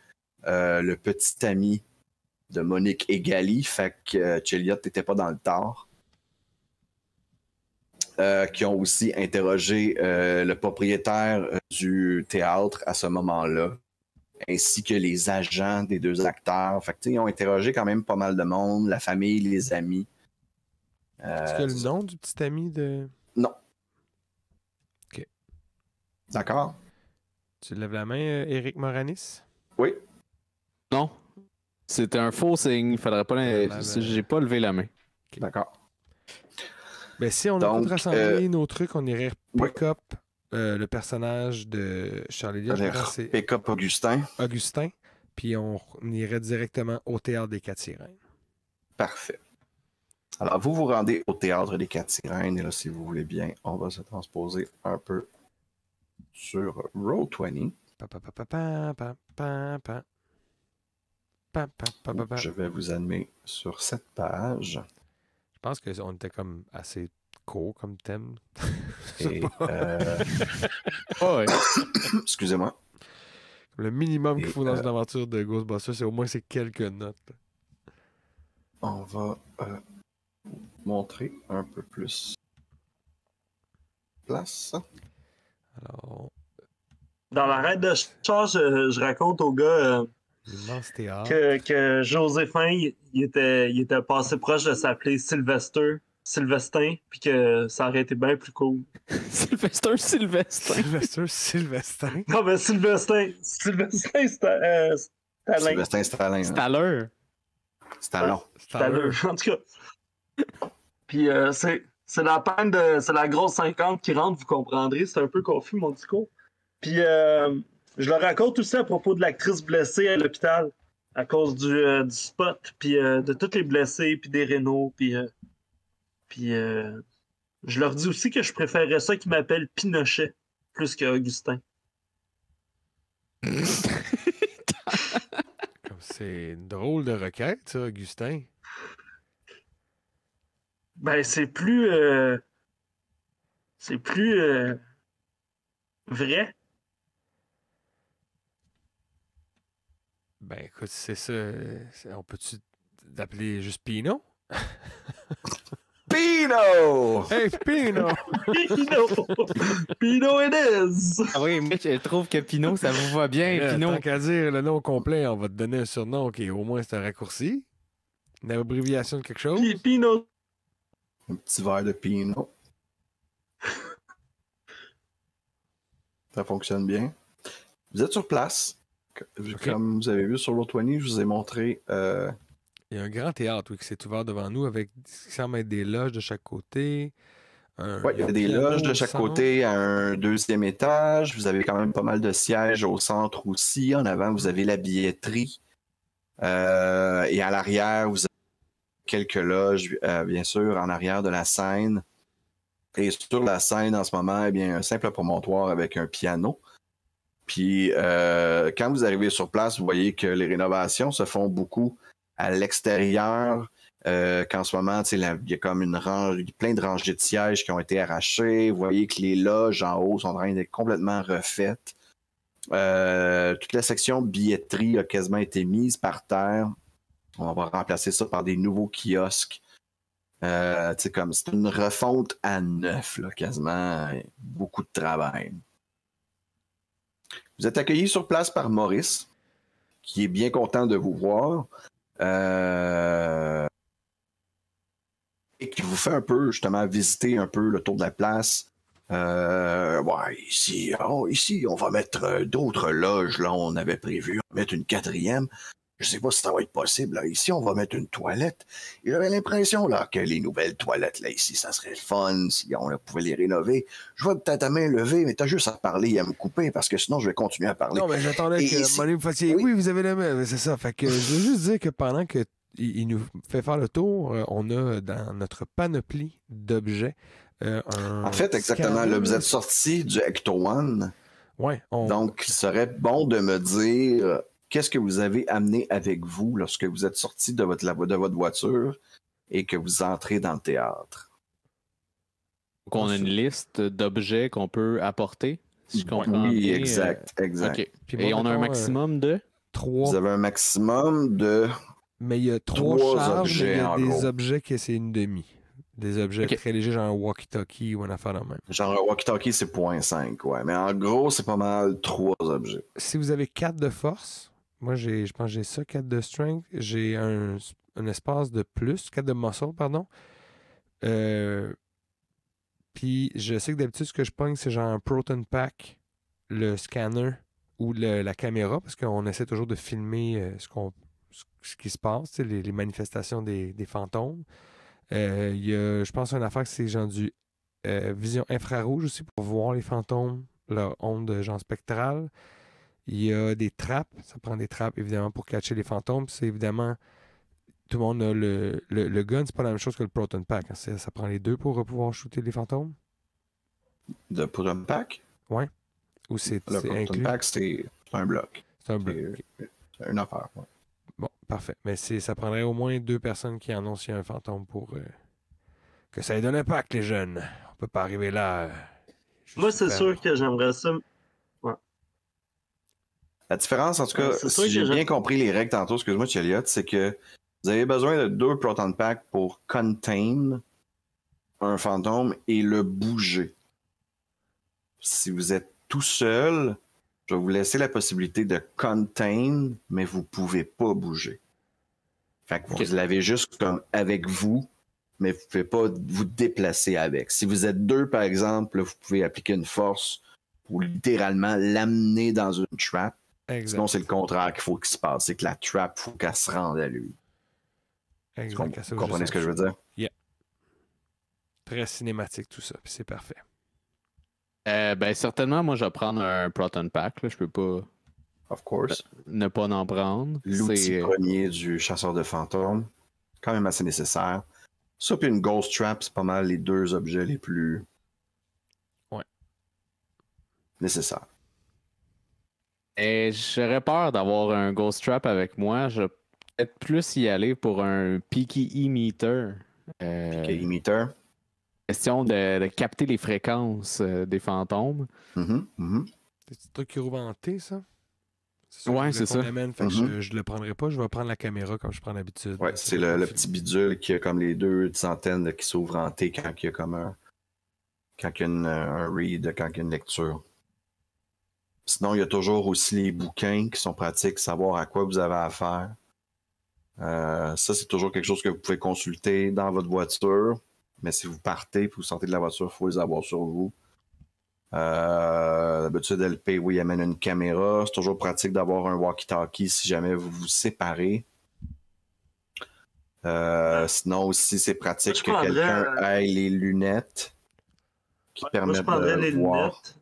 le petit ami de Monique Egali, fait que Cheliot n'était pas dans le tort. Qui ont aussi interrogé le propriétaire du théâtre à ce moment-là, ainsi que les agents des deux acteurs. Fait que, ils ont interrogé quand même pas mal de monde, la famille, les amis. Est-ce que le nom du petit ami de... Non. OK. D'accord. Tu lèves la main, Éric Moranis? Oui. Non. C'était un faux signe. Il faudrait pas... J'ai pas levé la main. Okay. D'accord. Ben, si on a tout rassemblé nos trucs, on irait pick-up le personnage de Charlie Liard. Pick-up Augustin. Augustin. Puis on irait directement au Théâtre des Quatre-Sirènes. Parfait. Alors, vous vous rendez au Théâtre des Quatre-Sirènes. Et là, si vous voulez bien, on va se transposer un peu sur Roll20. Je vais vous amener sur cette page. Je pense qu'on était comme assez court comme thème. Et, ouais. Excusez-moi. Le minimum qu'il faut dans une aventure de Ghostbusters, c'est au moins ces quelques notes. On va montrer un peu plus place. Alors, Dans l'arrêt de char, je raconte au gars L'immense théâtre. que Joséphin, il était passé proche de s'appeler Sylvestin, puis que ça aurait été bien plus cool. Sylvester. Sylvestin. Non, mais Sylvestin, c'était Stalin. Sylvestin Stallin. Staller. Stallon. Stallin, en tout cas. Puis c'est la peine c'est la grosse 50 qui rentre, vous comprendrez, c'est un peu confus mon discours. Puis je le raconte aussi à propos de l'actrice blessée à l'hôpital à cause du spot, puis de tous les blessés, puis des rénaux, puis je leur dis aussi que je préférerais ça qu'ils m'appellent Pinochet plus qu'Augustin. C'est une drôle de requête, ça, Augustin. Ben, c'est plus vrai. Ben, écoute, c'est ça. On peut-tu t'appeler juste Pino? Pino! Hey, Pino! Pino it is! Ah oui, mais je trouve que Pinot, ça vous va bien, Pinot. Tant qu'à dire le nom complet, on va te donner un surnom qui au moins c'est un raccourci. Une abréviation de quelque chose. Pino. Un petit verre de Pino. Ça fonctionne bien. Vous êtes sur place. Comme vous avez vu sur l'O20, je vous ai montré... Il y a un grand théâtre, oui, qui s'est ouvert devant nous avec ce qui semble être des loges de chaque côté. Oui, il y a des loges de chaque côté à un deuxième étage. Vous avez quand même pas mal de sièges au centre aussi. En avant, vous avez la billetterie. Et à l'arrière, vous avez quelques loges, bien sûr, en arrière de la scène. Et sur la scène, en ce moment, eh bien, un simple promontoire avec un piano. Puis, quand vous arrivez sur place, vous voyez que les rénovations se font beaucoup à l'extérieur. Qu'en ce moment, il y a comme plein de rangées de sièges qui ont été arrachées. Vous voyez que les loges en haut sont en train d'être complètement refaites. Toute la section billetterie a quasiment été mise par terre. On va remplacer ça par des nouveaux kiosques. Comme c'est une refonte à neuf, là, quasiment. Beaucoup de travail. Vous êtes accueillis sur place par Maurice, qui est bien content de vous voir. Et qui vous fait un peu, justement, visiter un peu le tour de la place. Ici, on va mettre d'autres loges. Là, on avait prévu mettre une quatrième. Je sais pas si ça va être possible. Là. Ici, on va mettre une toilette. Et j'avais l'impression là, que les nouvelles toilettes, là, ici, ça serait le fun si on pouvait les rénover. Je vois peut-être ta main levée, mais t'as juste à parler et à me couper parce que sinon, je vais continuer à parler. Non, mais j'attendais que Molly me fasse. Oui, vous avez le même. C'est ça. Fait que je veux juste dire que pendant qu'il nous fait faire le tour, on a dans notre panoplie d'objets en fait, exactement. Là, vous êtes sorti du Ecto One. Ouais. Donc, il serait bon de me dire qu'est-ce que vous avez amené avec vous lorsque vous êtes sorti de votre voiture et que vous entrez dans le théâtre. Donc, on a une liste d'objets qu'on peut apporter, si je comprends bien. Oui, exact. Okay. Et on a un maximum de? 3. Vous avez un maximum de... Mais il y a 3 charges, objets, mais il y a des gros. objets que c'est une demi. Des objets très légers, genre un walkie-talkie ou une affaire de même. Genre un walkie-talkie, c'est 0.5, ouais. Mais en gros, c'est pas mal 3 objets. Si vous avez 4 de force, moi, je pense que j'ai ça, 4 de strength. J'ai un espace de plus, 4 de muscle, pardon. Puis je sais que d'habitude, ce que je pogne, c'est genre un proton pack, le scanner ou la caméra, parce qu'on essaie toujours de filmer ce qui se passe, les manifestations des fantômes. Il y a, je pense, une affaire que c'est genre du vision infrarouge aussi pour voir les fantômes, leur onde genre spectrale. Il y a des trappes, ça prend des trappes évidemment pour catcher les fantômes. C'est évidemment, tout le monde a le gun, c'est pas la même chose que le proton pack. Hein. Ça prend les deux pour pouvoir shooter les fantômes. De proton pack? Ouais. Ou c'est proton inclus? Pack, c'est un bloc. C'est un bloc. C'est une affaire, ouais. Bon, parfait. Mais ça prendrait au moins 2 personnes qui annoncent qu'il y a un fantôme pour que ça ait un impact, les jeunes. On peut pas arriver là. Moi, c'est sûr que j'aimerais ça. Ouais. La différence, en tout cas, si j'ai bien compris les règles tantôt, excuse-moi, Cheliot, c'est que vous avez besoin de 2 proton packs pour contain un fantôme et le bouger. Si vous êtes tout seul, Je vais vous laisser la possibilité de contain, mais vous pouvez pas bouger. Fait que vous l'avez juste comme avec vous, mais vous pouvez pas vous déplacer avec. Si vous êtes 2, par exemple, là, vous pouvez appliquer une force pour littéralement l'amener dans une trap. Exact. Sinon, c'est le contraire qu'il faut qu'il se passe. C'est que la trap, il faut qu'elle se rende à lui. Exact. Vous comprenez ce que je veux dire? Yeah. Très cinématique tout ça, puis c'est parfait. Ben certainement, moi je vais prendre un Proton Pack. Là. Je peux pas Of course. ne pas en prendre. L'outil premier du chasseur de fantômes, quand même assez nécessaire. Ça, puis une Ghost Trap, c'est pas mal les 2 objets les plus nécessaires. Et j'aurais peur d'avoir un Ghost Trap avec moi. Je vais peut-être plus y aller pour un PKE Meter. PKE Meter. Question de capter les fréquences des fantômes. C'est un truc qui rouvanté, ça? Ouais, c'est ça. Fait que je le prendrai pas, je vais prendre la caméra comme je prends d'habitude. Ouais, c'est le petit bidule qui a comme les 2 centaines qui s'ouvrent en T quand il y a comme quand il y a un read, quand il y a une lecture. Sinon, il y a toujours aussi les bouquins qui sont pratiques, savoir à quoi vous avez affaire. Ça, c'est toujours quelque chose que vous pouvez consulter dans votre voiture. Mais si vous partez et vous sortez de la voiture, il faut les avoir sur vous. D'habitude, LP, oui, il amène une caméra. C'est toujours pratique d'avoir un walkie-talkie si jamais vous vous séparez. Sinon aussi, c'est pratique que quelqu'un ait les lunettes qui permettent de voir. Lunettes.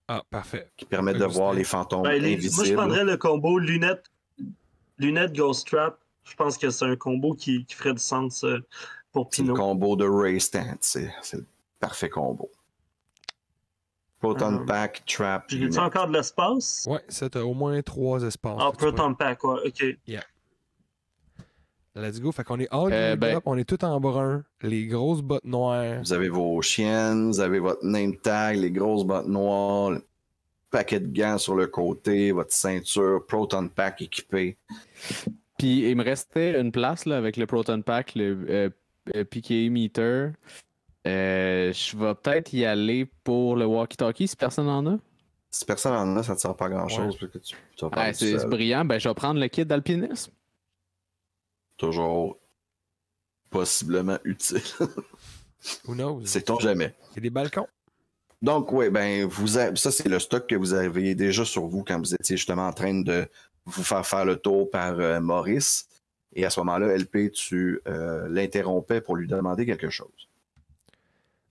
Ah, parfait. Qui permettent de voir les fantômes invisibles. Moi, je prendrais le combo lunettes Ghost Trap. Je pense que c'est un combo qui ferait du sens pour C'est le Pinot. combo de Ray Stantz. C'est le parfait combo. Proton Pack, Trap. J'ai-tu encore de l'espace? Ouais, ça, t'as au moins 3 espaces. Ah, Proton Pack, ouais, ok. Yeah. Let's go. Fait qu'on est all up, on est tout en brun, les grosses bottes noires. Vous avez vos chiennes, vous avez votre name tag, les grosses bottes noires, le paquet de gants sur le côté, votre ceinture, Proton Pack équipé. Puis il me restait une place là, avec le Proton Pack, le PKE Meter. Je vais peut-être y aller pour le walkie-talkie si personne en a. Si personne en a, ça ne te sert pas à grand-chose. Ouais. Tu vas pas c'est brillant. Ben, je vais prendre le kit d'alpinisme. Toujours possiblement utile. Who knows? Sait-on jamais. Il y a des balcons. Donc, oui, ben, ça, c'est le stock que vous aviez déjà sur vous quand vous étiez justement en train de vous faire le tour par Maurice. Et à ce moment-là, LP, tu l'interrompais pour lui demander quelque chose.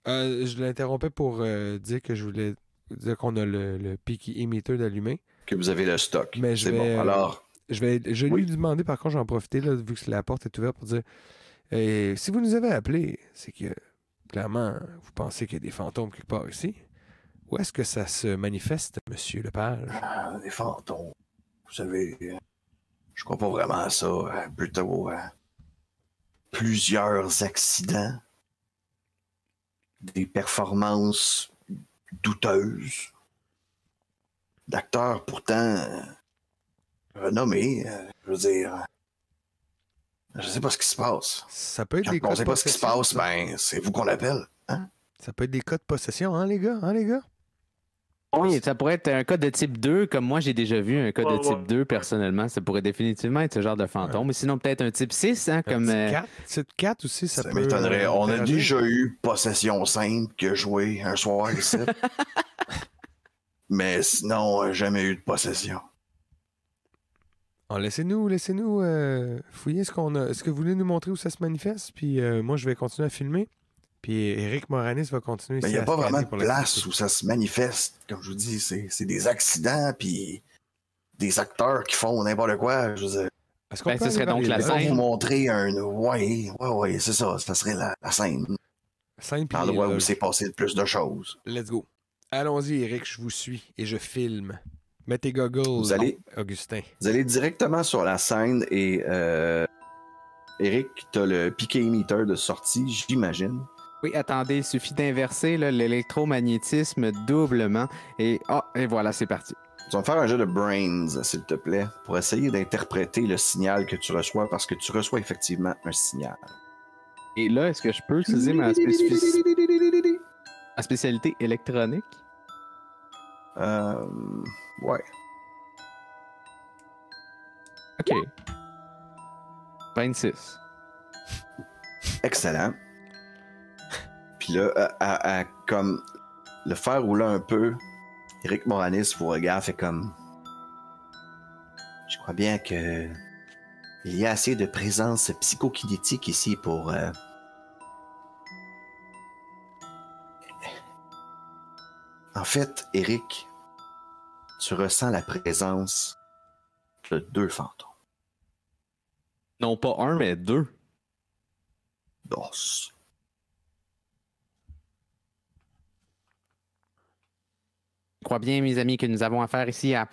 Je l'interrompais pour dire que je voulais dire qu'on a le PKE Meter d'allumé. Que vous avez le stock. Mais c'est bon. Alors. Je vais lui demander, par contre, j'en profiter, là, vu que la porte est ouverte, pour dire si vous nous avez appelé, c'est que clairement, vous pensez qu'il y a des fantômes quelque part ici. Où est-ce que ça se manifeste, Monsieur Lepage? Des fantômes. Vous savez, je crois pas vraiment à ça. Plutôt plusieurs accidents. Des performances douteuses. D'acteurs pourtant renommés. Je veux dire, je sais pas ce qui se passe. Ça peut être des Quand on sait pas ce qui se passe, ben c'est vous qu'on appelle. Hein? Ça peut être des cas de possession, hein, les gars? Oui, ça pourrait être un cas de type 2, comme moi j'ai déjà vu un cas de type 2 personnellement. Ça pourrait définitivement être ce genre de fantôme. Mais sinon, peut-être un type 6, hein, comme. Type 4 aussi, ça peut. M'étonnerait. On a déjà eu possession simple qui a joué un soir ici. Mais sinon, jamais eu de possession. Oh, laissez-nous fouiller ce qu'on a. Est-ce que vous voulez nous montrer où ça se manifeste? Puis moi, je vais continuer à filmer. Puis Éric Moranis va continuer. Il n'y a pas vraiment de place où ça se manifeste. Comme je vous dis, c'est des accidents, puis des acteurs qui font n'importe quoi. Je veux dire. Ce serait donc la scène. Vous montrer un. Ouais, c'est ça. Ça serait la scène. L'endroit où s'est passé le plus de choses. Let's go. Allons-y, Éric, je vous suis et je filme. Mets tes goggles, Augustin. Vous allez directement sur la scène et Éric, tu as le PKE Meter de sortie, j'imagine. Oui, attendez, il suffit d'inverser l'électromagnétisme doublement. Et voilà, c'est parti. Tu vas me faire un jeu de brains, s'il te plaît, pour essayer d'interpréter le signal que tu reçois, parce que tu reçois effectivement un signal. Et là, est-ce que je peux utiliser ma spécialité électronique? Ouais. OK. 26. Excellent. Puis là, à comme le faire rouler un peu, Eric Moranis vous regarde, fait comme... Je crois bien que il y a assez de présence psychokinétique ici pour... En fait, Eric, tu ressens la présence de 2 fantômes. Non pas 1, mais 2. Dos. Je crois bien, mes amis, que nous avons affaire ici à...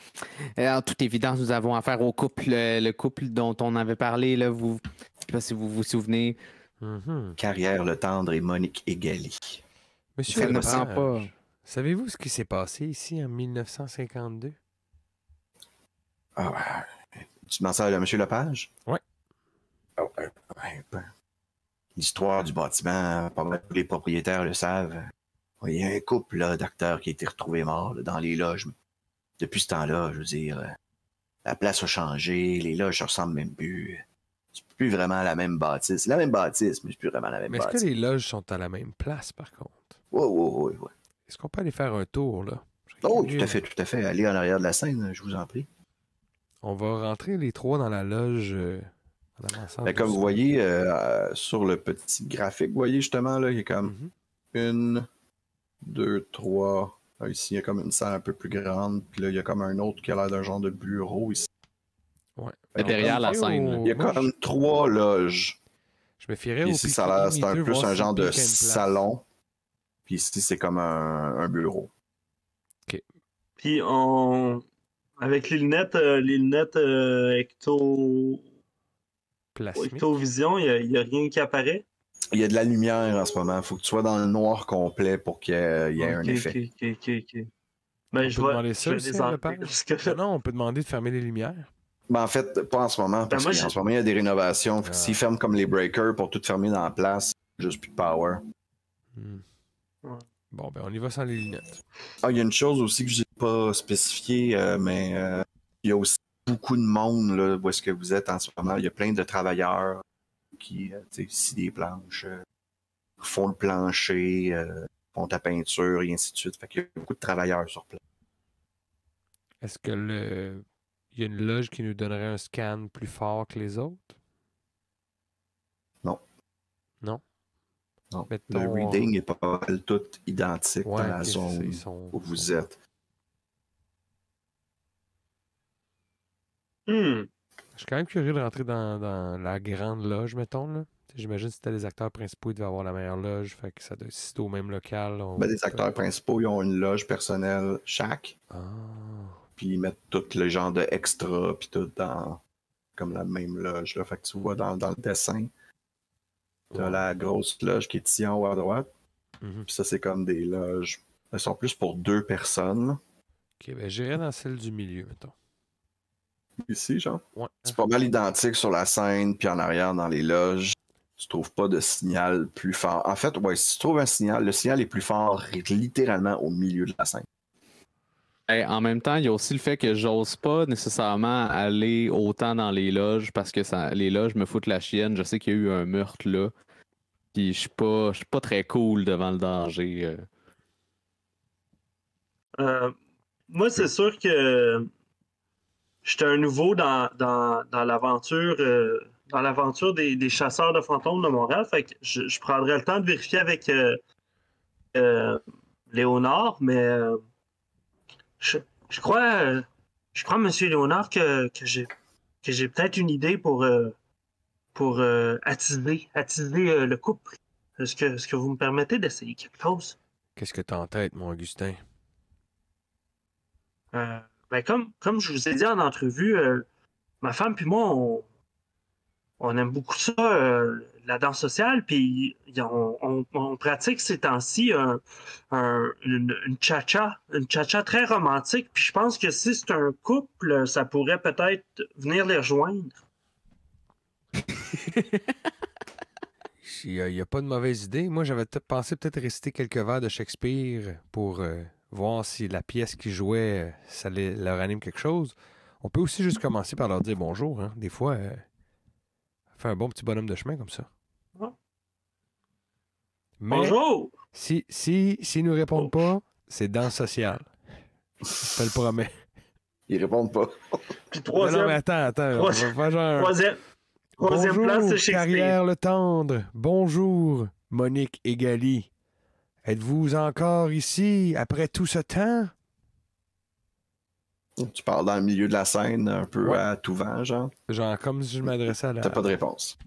En toute évidence, nous avons affaire au couple, le couple dont on avait parlé, là, vous... Je sais pas si vous vous souvenez. Carrière Le Tendre et Monique Egali. Monsieur Ça ne Lepage, prend pas. savez-vous ce qui s'est passé ici en 1952? Ah, ouais. Tu demandes ça à M. Lepage? Ouais. Ah, ouais, ben, l'histoire du bâtiment, pas mal tous les propriétaires le savent. Il y a un couple là, d'acteurs qui a été retrouvé mort là, dans les loges. Depuis ce temps-là, je veux dire, la place a changé, les loges ne ressemblent même plus. C'est plus vraiment la même bâtisse. C'est la même bâtisse, mais c'est plus vraiment la même Mais est-ce bâtisse. que les loges sont à la même place, par contre? Oui. Est-ce qu'on peut aller faire un tour, là? Oh, tout à fait. Allez en arrière de la scène, je vous en prie. On va rentrer les 3 dans la loge en avançant. Ben, comme vous voyez sur le petit graphique, vous voyez justement, là, il y a comme 1, 2, 3. Là, ici, il y a comme une salle un peu plus grande. Puis là, il y a comme un autre qui a l'air d'un genre de bureau ici. Ouais. Derrière la scène. Là. Il y a comme 3 loges. Je me fierais au Ici, ça a l'air, c'est un peu un genre de salon. Puis ici, c'est comme un bureau. Puis avec les lunettes ectovision, il n'y a rien qui apparaît. Il y a de la lumière en ce moment. Il faut que tu sois dans le noir complet pour qu'il y ait un effet. OK. Ben, On peut demander ça aussi à Lepage? Non, on peut demander de fermer les lumières. Ben, en fait, pas en ce moment, parce qu'en ce moment, il y a des rénovations. S'ils ferment comme les breakers pour tout fermer dans la place, juste plus de power. Ouais. Bon, ben on y va sans les lunettes. Ah, il y a une chose aussi que je n'ai pas spécifiée, mais il y a aussi beaucoup de monde là, où est-ce que vous êtes en ce moment. Il y a plein de travailleurs qui, scie des planches, font le plancher, font la peinture, et ainsi de suite. Fait qu'il y a beaucoup de travailleurs sur place. Est-ce que il y a une loge qui nous donnerait un scan plus fort que les autres? Non. Non? Non. Mettons... Le reading est pas mal tout identique ouais, dans la zone où vous êtes. Je suis quand même curieux de rentrer dans la grande loge, mettons. Là. J'imagine que si c'était les acteurs principaux, ils devaient avoir la meilleure loge. Fait que ça doit être au même local. Les acteurs principaux, ils ont une loge personnelle chaque. Puis ils mettent tout le genre de extra, puis tout dans comme la même loge. Là. Fait que tu vois dans le dessin, tu as la grosse loge qui est ici en haut à droite. Puis ça, c'est comme des loges. Elles sont plus pour 2 personnes. Ok, ben j'irai dans celle du milieu, mettons. Ici, genre? Ouais. C'est pas mal identique sur la scène, puis en arrière dans les loges. Tu trouves pas de signal plus fort. En fait, ouais, si tu trouves un signal, le signal est plus fort littéralement au milieu de la scène. Et en même temps, il y a aussi le fait que j'ose pas nécessairement aller autant dans les loges parce que les loges me foutent la chienne. Je sais qu'il y a eu un meurtre là. Puis je suis pas très cool devant le danger. Moi, c'est sûr que j'étais un nouveau dans l'aventure des chasseurs de fantômes de Montréal. Fait que je prendrais le temps de vérifier avec Léonard, mais je crois, Monsieur Léonard, que j'ai peut-être une idée pour attiser le couple. Est-ce que vous me permettez d'essayer quelque chose? Qu'est-ce que t'as en tête, mon Augustin? Ben comme je vous ai dit en entrevue, ma femme puis moi, on aime beaucoup ça, la danse sociale, puis on pratique ces temps-ci une cha-cha très romantique, puis je pense que si c'est un couple, ça pourrait peut-être venir les rejoindre. Il n'y a pas de mauvaise idée. Moi, j'avais pensé peut-être réciter quelques vers de Shakespeare pour voir si la pièce qu'ils jouaient, ça leur anime quelque chose. On peut aussi juste commencer par leur dire bonjour. Hein. Des fois, faire un bon petit bonhomme de chemin comme ça. Mais Bonjour! s'ils nous répondent pas, c'est danse sociale. Je te le promets. Ils répondent pas. Puis Non, mais attends. On va faire genre... Troisième Bonjour, place, c'est Shakespeare. Carrière Le Tendre. Bonjour, Monique et Gali. Êtes-vous encore ici après tout ce temps? Tu parles dans le milieu de la scène, un peu à tout vent, genre. Genre, comme si je m'adressais à la... T'as pas de réponse.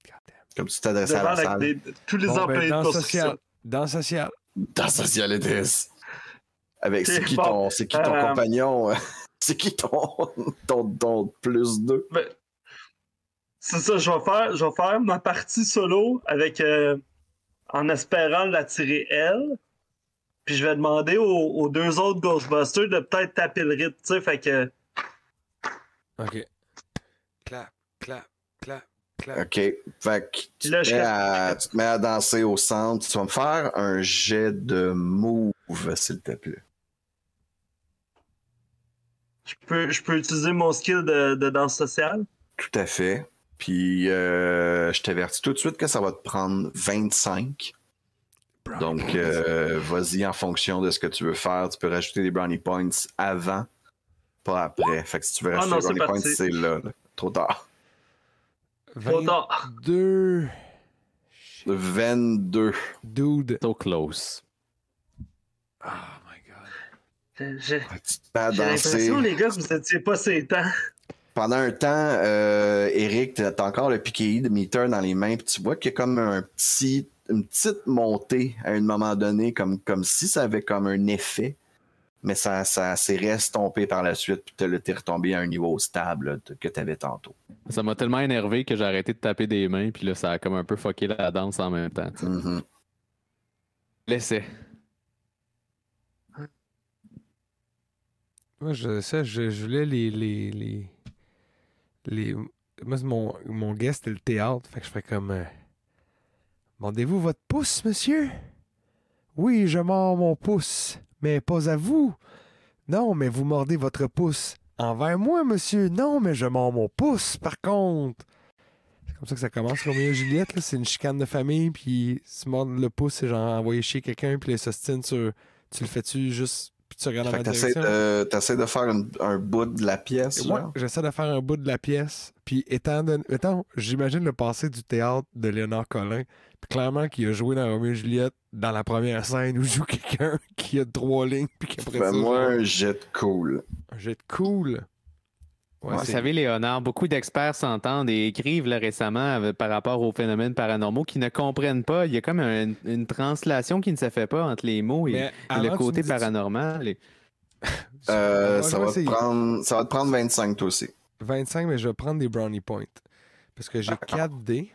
God damn. Comme si tu t'adressais à la salle. Tous les Bon, employés de dans construction. social. Dans social. Dans Social it is. Avec c'est qui bon, ton compagnon? C'est qui ton plus 2? Ben, c'est ça, je vais faire ma partie solo avec en espérant l'attirer elle. Puis je vais demander aux deux autres Ghostbusters de peut-être taper le rythme, tu sais, fait que. OK. Clap, clap, clap, clap. OK. Fait que tu Là, te mets à danser au centre. Tu vas me faire un jet de move, s'il te plaît. Je peux utiliser mon skill de danse sociale. Tout à fait. Puis je t'avertis tout de suite que ça va te prendre 25. Donc, vas-y en fonction de ce que tu veux faire. Tu peux rajouter des brownie points avant, pas après. Fait que si tu veux rajouter des brownie points, c'est là. Trop tard. Trop tard. 22. 22. Dude. So close. Oh my God. J'ai Tu te mets à danser. l'impression, les gars, que vous étiez pas ces temps. Pendant un temps, Eric, t'as encore le PKI de meter dans les mains, puis tu vois qu'il y a comme une petite montée à un moment donné, comme si ça avait comme un effet, mais ça s'est restompé par la suite, puis t'es retombé à un niveau stable là, que t'avais tantôt. Ça m'a tellement énervé que j'ai arrêté de taper des mains, puis là, ça a comme un peu fucké la danse en même temps. Mhm. L'essai. Moi, je voulais les... Moi, mon guest, c'était le théâtre. Fait que je ferais comme... Demandez-vous votre pouce, monsieur? Oui, je mords mon pouce, mais pas à vous. Non, mais vous mordez votre pouce envers moi, monsieur. Non, mais je mords mon pouce, par contre. C'est comme ça que ça commence, Roméo et Juliette. Là. C'est une chicane de famille, puis se mordre le pouce, c'est genre envoyer chier quelqu'un, puis les s'ostine sur... Tu le fais-tu juste... Puis tu regardes dans Fait ma que direction? t'essaies de faire un bout de la pièce. Ouais, Là. j'essaie de faire un bout de la pièce. Puis j'imagine le passé du théâtre de Léonard Collin. Puis clairement qu'il a joué dans Roméo et Juliette dans la première scène où joue quelqu'un qui a 3 lignes. Puis qu'après ça. Fais-moi un jet de cool. Un jet de cool. Ouais, Vous savez, Léonard, beaucoup d'experts s'entendent et écrivent là, récemment par rapport aux phénomènes paranormaux qui ne comprennent pas. Il y a comme une translation qui ne se fait pas entre les mots et le côté paranormal. Ça va te prendre 25 toi aussi. 25, mais je vais prendre des brownie points. Parce que j'ai 4 dés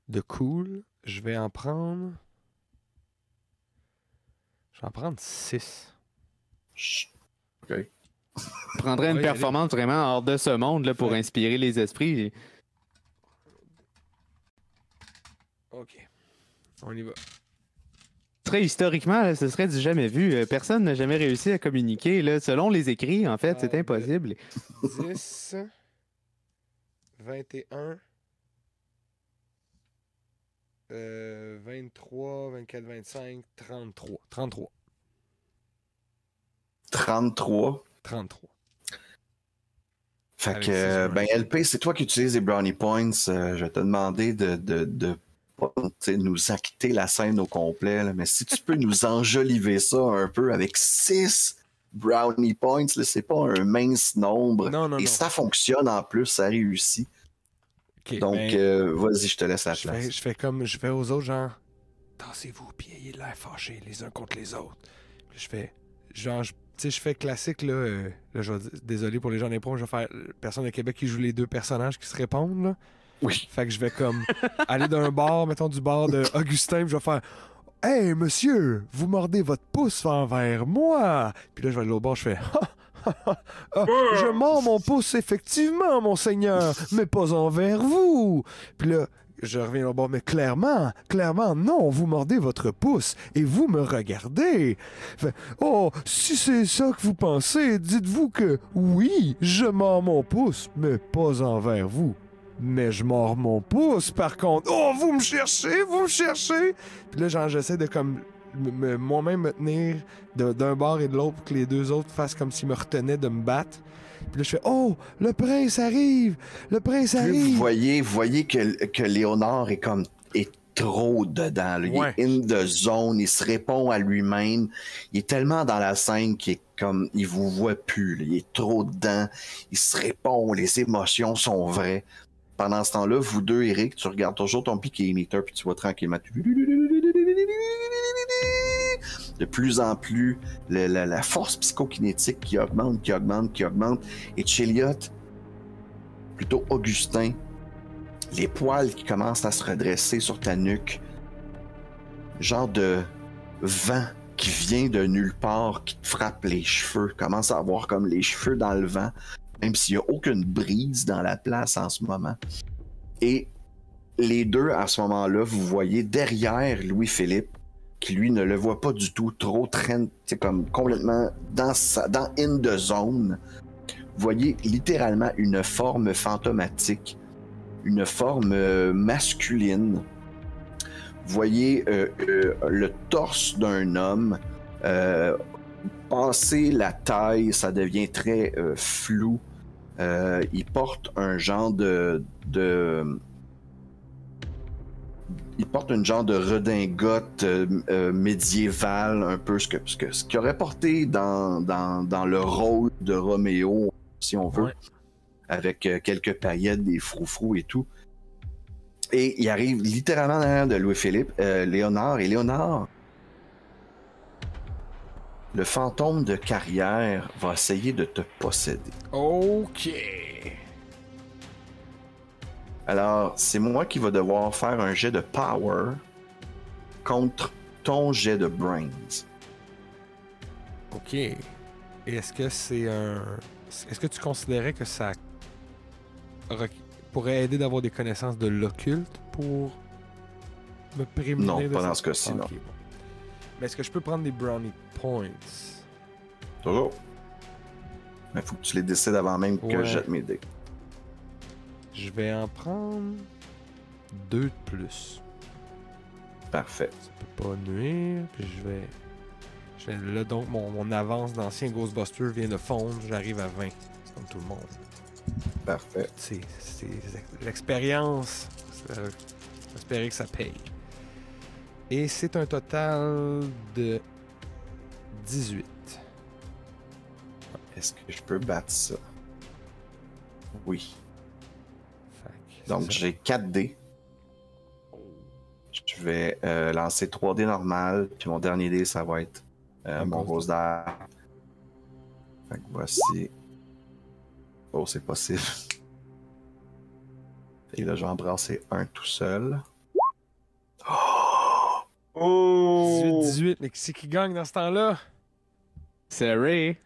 de cool. Je vais en prendre... Je vais en prendre 6. OK. Je prendrais une performance vraiment hors de ce monde là, pour inspirer les esprits. OK. On y va. Historiquement, là, ce serait du jamais vu. Personne n'a jamais réussi à communiquer. Là. Selon les écrits, en fait, c'est impossible. 10, 21, 23, 24, 25, 33. 33. 33. 33. Fait Avec que, six LP, c'est toi qui utilises les brownie points. Je vais te demander de pas nous acquitter la scène au complet, là, mais si tu peux nous enjoliver ça un peu avec 6 brownie points, là, c'est pas un mince nombre. Non. Ça fonctionne en plus, ça réussit. Okay, donc, vas-y, je te laisse la place. Je fais comme je fais aux autres, genre, tassez-vous, puis ayez l'air fâchés les uns contre les autres. Puis je fais, genre, je fais classique, là, désolé pour les gens d'impro, je vais faire personne de Québec qui joue les deux personnages qui se répondent, là. Oui. Fait que je vais comme aller d'un bar, mettons du bar de Augustin, puis je vais faire « Hey, monsieur, vous mordez votre pouce envers moi! » Puis là, je vais aller au bar, je fais « Je mords mon pouce, effectivement, monseigneur, mais pas envers vous! » Puis là, je reviens au bord, mais clairement, non, vous mordez votre pouce et vous me regardez. Fait, oh, si c'est ça que vous pensez, dites-vous que oui, je mords mon pouce, mais pas envers vous. Mais je mords mon pouce, par contre. Oh, vous me cherchez. Puis là, genre, j'essaie de comme moi-même me tenir d'un bord et de l'autre pour que les deux autres fassent comme s'ils me retenaient de me battre. Puis là, je fais, oh, le prince arrive. Vous voyez que Léonard est trop dedans. Là. Ouais. Il est in the zone, il se répond à lui-même. Il est tellement dans la scène qu'il est comme, il vous voit plus. Là. Il est trop dedans. Il se répond, les émotions sont vraies. Pendant ce temps-là, vous deux, Eric, tu regardes toujours ton piqué émetteur, puis tu vois tranquillement. De plus en plus, la force psychokinétique qui augmente. Et Chilliot, plutôt Augustin, les poils qui commencent à se redresser sur ta nuque. Genre de vent qui vient de nulle part, qui te frappe les cheveux. Commence à avoir comme les cheveux dans le vent. Même s'il n'y a aucune brise dans la place en ce moment. Et les deux, à ce moment-là, vous voyez derrière Louis-Philippe, qui lui ne le voit pas du tout, trop traîne, c'est comme complètement dans in the zone. Vous voyez littéralement une forme fantomatique, une forme masculine. Vous voyez le torse d'un homme. Passer la taille, ça devient très flou. Il porte un genre il porte une genre de redingote médiévale, un peu ce qu'il aurait porté dans le rôle de Roméo, si on veut, avec quelques paillettes, des froufrous et tout. Et il arrive littéralement derrière de Louis-Philippe, Léonard, et Léonard, le fantôme de carrière va essayer de te posséder. OK. Alors, c'est moi qui va devoir faire un jet de power contre ton jet de brains. OK. Et est-ce que c'est un... Est-ce que tu considérais que ça pourrait aider d'avoir des connaissances de l'occulte pour me prémunir non, de pas ça? dans ce cas-ci, OK, non. bon. Mais est-ce que je peux prendre des brownie points? Toujours. Il faut que tu les décides avant même que je jette mes dés. Je vais en prendre 2 de plus. Parfait. Ça peut pas nuire. Puis là, donc, mon avance d'ancien Ghostbuster vient de fondre. J'arrive à 20, comme tout le monde. Parfait. C'est l'expérience. J'espérais que ça paye. Et c'est un total de 18. Est-ce que je peux battre ça? Oui. Donc, j'ai 4 dés. Je vais lancer 3 dés normales, puis mon dernier dé, ça va être mon rose d'air. Fait que voici. Oh, c'est possible. Et là, je vais embrasser un tout seul. Oh! 18, mais qui c'est qui gagne dans ce temps-là? C'est Ray.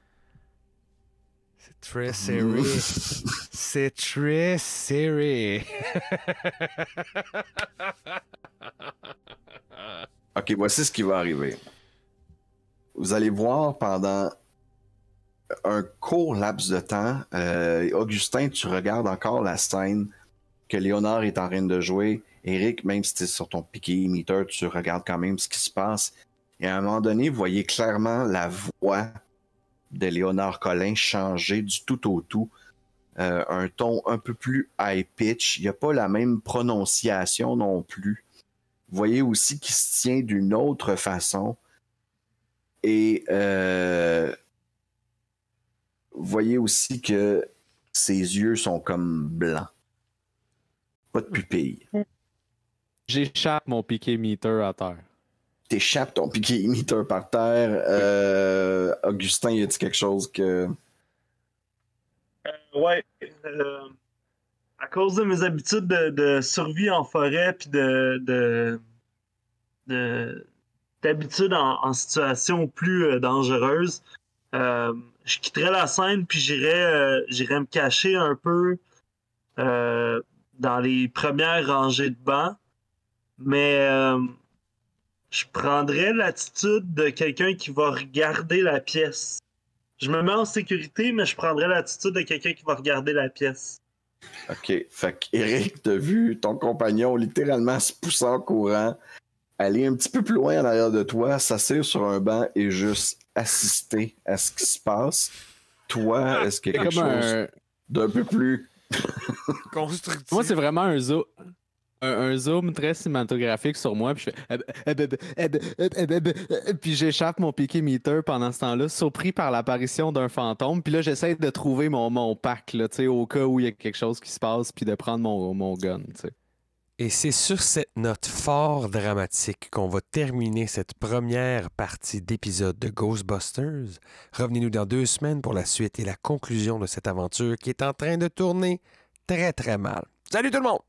C'est très serré. C'est très serré. Ok, voici ce qui va arriver. Vous allez voir pendant un court laps de temps, Augustin, tu regardes encore la scène que Léonard est en train de jouer. Eric, même si tu es sur ton piqué meter, tu regardes quand même ce qui se passe. Et à un moment donné, vous voyez clairement la voix de Léonard Collin changer du tout au tout. Un ton un peu plus high pitch. Il n'y a pas la même prononciation non plus. Vous voyez aussi qu'il se tient d'une autre façon. Et vous voyez aussi que ses yeux sont comme blancs. Pas de pupille. J'échappe mon piqué meter à terre. T'échappes ton piqué émetteur par terre. Augustin, y a-t-il quelque chose que... Ouais. À cause de mes habitudes de survie en forêt, puis d'habitudes en situation plus dangereuse, je quitterais la scène, puis j'irais me cacher un peu dans les premières rangées de bancs, mais je prendrais l'attitude de quelqu'un qui va regarder la pièce. Je me mets en sécurité, mais je prendrais l'attitude de quelqu'un qui va regarder la pièce. OK. Fait qu'Éric, t'as vu ton compagnon littéralement se pousser en courant, aller un petit peu plus loin en arrière de toi, s'asseoir sur un banc et juste assister à ce qui se passe. Toi, est-ce qu'il y a quelque chose d'un peu plus constructif? Moi, c'est vraiment un zoom très cinématographique sur moi, puis je fais puis j'échappe mon piqué meter pendant ce temps-là, surpris par l'apparition d'un fantôme, puis là j'essaie de trouver mon pack là, au cas où il y a quelque chose qui se passe, puis de prendre mon gun. T'sais. Et c'est sur cette note fort dramatique qu'on va terminer cette première partie d'épisode de Ghostbusters. Revenez-nous dans 2 semaines pour la suite et la conclusion de cette aventure qui est en train de tourner très très mal. Salut tout le monde!